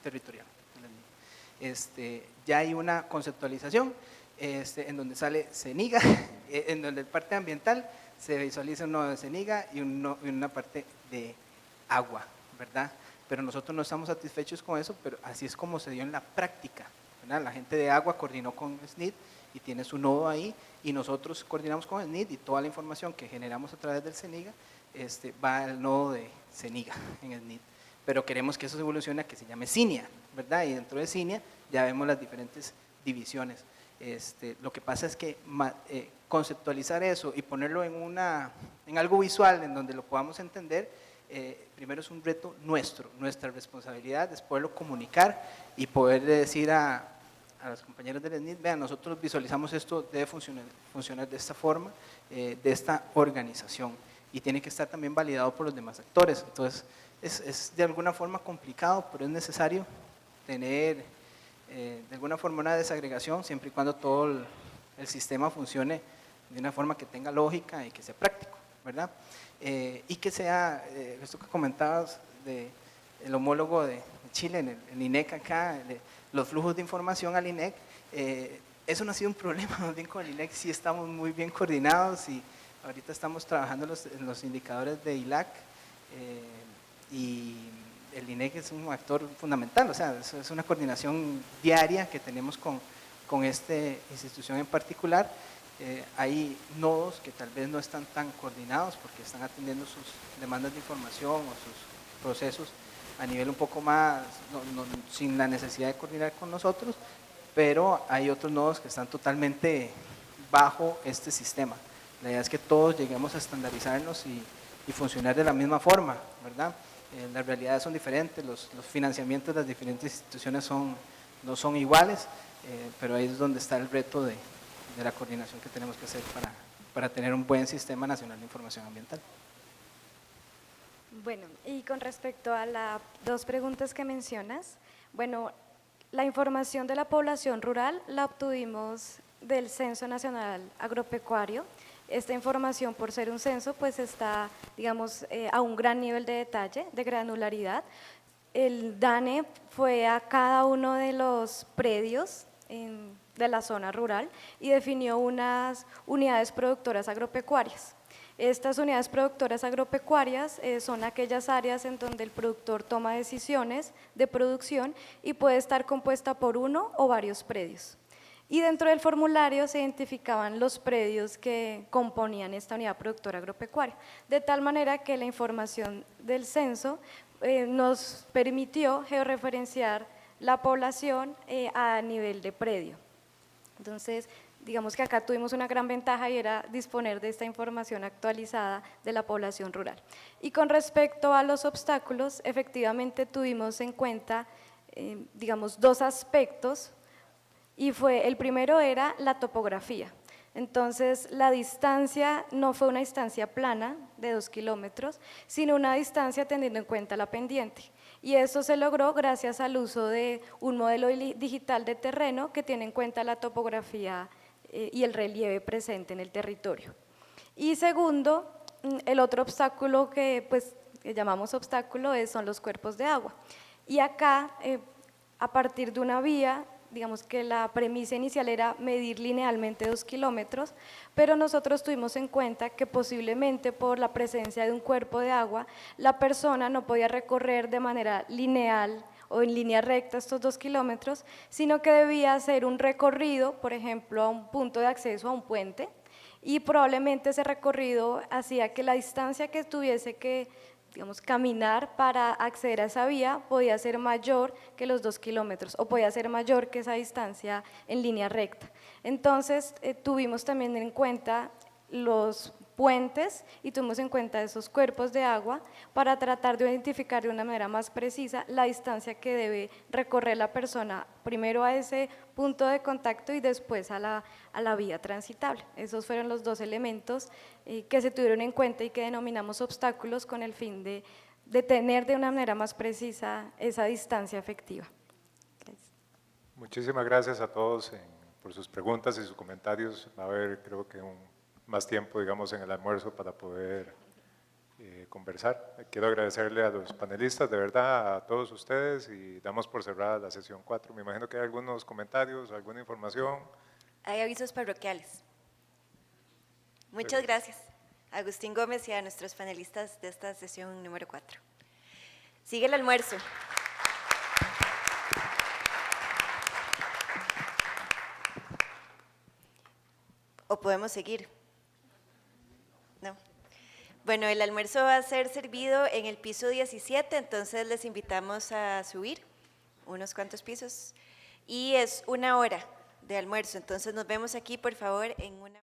Territorial. Ya hay una conceptualización en donde sale CENIGA, en donde el parte ambiental se visualiza un nodo de CENIGA y una parte de agua, ¿verdad? Pero nosotros no estamos satisfechos con eso, pero así es como se dio en la práctica, ¿verdad? La gente de agua coordinó con SNID y tiene su nodo ahí, y nosotros coordinamos con SNID y toda la información que generamos a través del CENIGA va al nodo de CENIGA en SNID. Pero queremos que eso se evolucione a que se llame CINIA, ¿verdad? Y dentro de CINIA ya vemos las diferentes divisiones. Lo que pasa es que conceptualizar eso y ponerlo en algo visual en donde lo podamos entender, primero es un reto nuestra responsabilidad es poderlo comunicar y poder decir a los compañeros del SNID, vean, nosotros visualizamos esto, debe funcionar de esta forma, de esta organización, y tiene que estar también validado por los demás actores. Entonces es de alguna forma complicado, pero es necesario tener de alguna forma una desagregación, siempre y cuando todo el sistema funcione de una forma que tenga lógica y que sea práctico, ¿verdad? Y que sea, esto que comentabas, el homólogo de Chile, en el INEC acá, los flujos de información al INEC, eso no ha sido un problema, más bien con el INEC sí estamos muy bien coordinados y ahorita estamos trabajando en los indicadores de ILAC y el INEC es un actor fundamental, o sea, es una coordinación diaria que tenemos con esta institución en particular. Hay nodos que tal vez no están tan coordinados porque están atendiendo sus demandas de información o sus procesos a nivel un poco más, sin la necesidad de coordinar con nosotros, pero hay otros nodos que están totalmente bajo este sistema. La idea es que todos lleguemos a estandarizarnos y funcionar de la misma forma, ¿verdad? Las realidades son diferentes, los financiamientos de las diferentes instituciones no son iguales, pero ahí es donde está el reto de la coordinación que tenemos que hacer para tener un buen sistema nacional de información ambiental. Bueno, y con respecto a las dos preguntas que mencionas, bueno, la información de la población rural la obtuvimos del Censo Nacional Agropecuario. Esta información, por ser un censo, pues está, digamos, a un gran nivel de detalle, de granularidad. El DANE fue a cada uno de los predios de la zona rural y definió unas unidades productoras agropecuarias. Estas unidades productoras agropecuarias son aquellas áreas en donde el productor toma decisiones de producción y puede estar compuesta por uno o varios predios. Y dentro del formulario se identificaban los predios que componían esta unidad productora agropecuaria, de tal manera que la información del censo nos permitió georreferenciar la población a nivel de predio. Entonces, digamos que acá tuvimos una gran ventaja y era disponer de esta información actualizada de la población rural. Y con respecto a los obstáculos, efectivamente tuvimos en cuenta, digamos, dos aspectos, y el primero era la topografía. Entonces, la distancia no fue una distancia plana de 2 kilómetros, sino una distancia teniendo en cuenta la pendiente. Y eso se logró gracias al uso de un modelo digital de terreno que tiene en cuenta la topografía y el relieve presente en el territorio. Y segundo, el otro obstáculo que llamamos obstáculo son los cuerpos de agua. Y acá, a partir de una vía, digamos que la premisa inicial era medir linealmente 2 kilómetros, pero nosotros tuvimos en cuenta que posiblemente por la presencia de un cuerpo de agua, la persona no podía recorrer de manera lineal o en línea recta estos 2 kilómetros, sino que debía hacer un recorrido, por ejemplo, a un punto de acceso a un puente, y probablemente ese recorrido hacía que la distancia que tuviese que, digamos, caminar para acceder a esa vía podía ser mayor que los 2 kilómetros o podía ser mayor que esa distancia en línea recta. Entonces, tuvimos también en cuenta los puentes y tuvimos en cuenta esos cuerpos de agua para tratar de identificar de una manera más precisa la distancia que debe recorrer la persona, primero a ese punto de contacto y después a la vía transitable. Esos fueron los dos elementos que se tuvieron en cuenta y que denominamos obstáculos con el fin de tener de una manera más precisa esa distancia efectiva. Gracias. Muchísimas gracias a todos por sus preguntas y sus comentarios. Va a haber, creo que, más tiempo, digamos, en el almuerzo para poder conversar. Quiero agradecerle a los panelistas, de verdad, a todos ustedes, y damos por cerrada la sesión 4. Me imagino que hay algunos comentarios, alguna información. Hay avisos parroquiales. Muchas gracias a Agustín Gómez y a nuestros panelistas de esta sesión número 4. Sigue el almuerzo. ¿O podemos seguir? No. Bueno, el almuerzo va a ser servido en el piso 17, entonces les invitamos a subir unos cuantos pisos. Y es 1 hora de almuerzo, entonces nos vemos aquí, por favor, en una…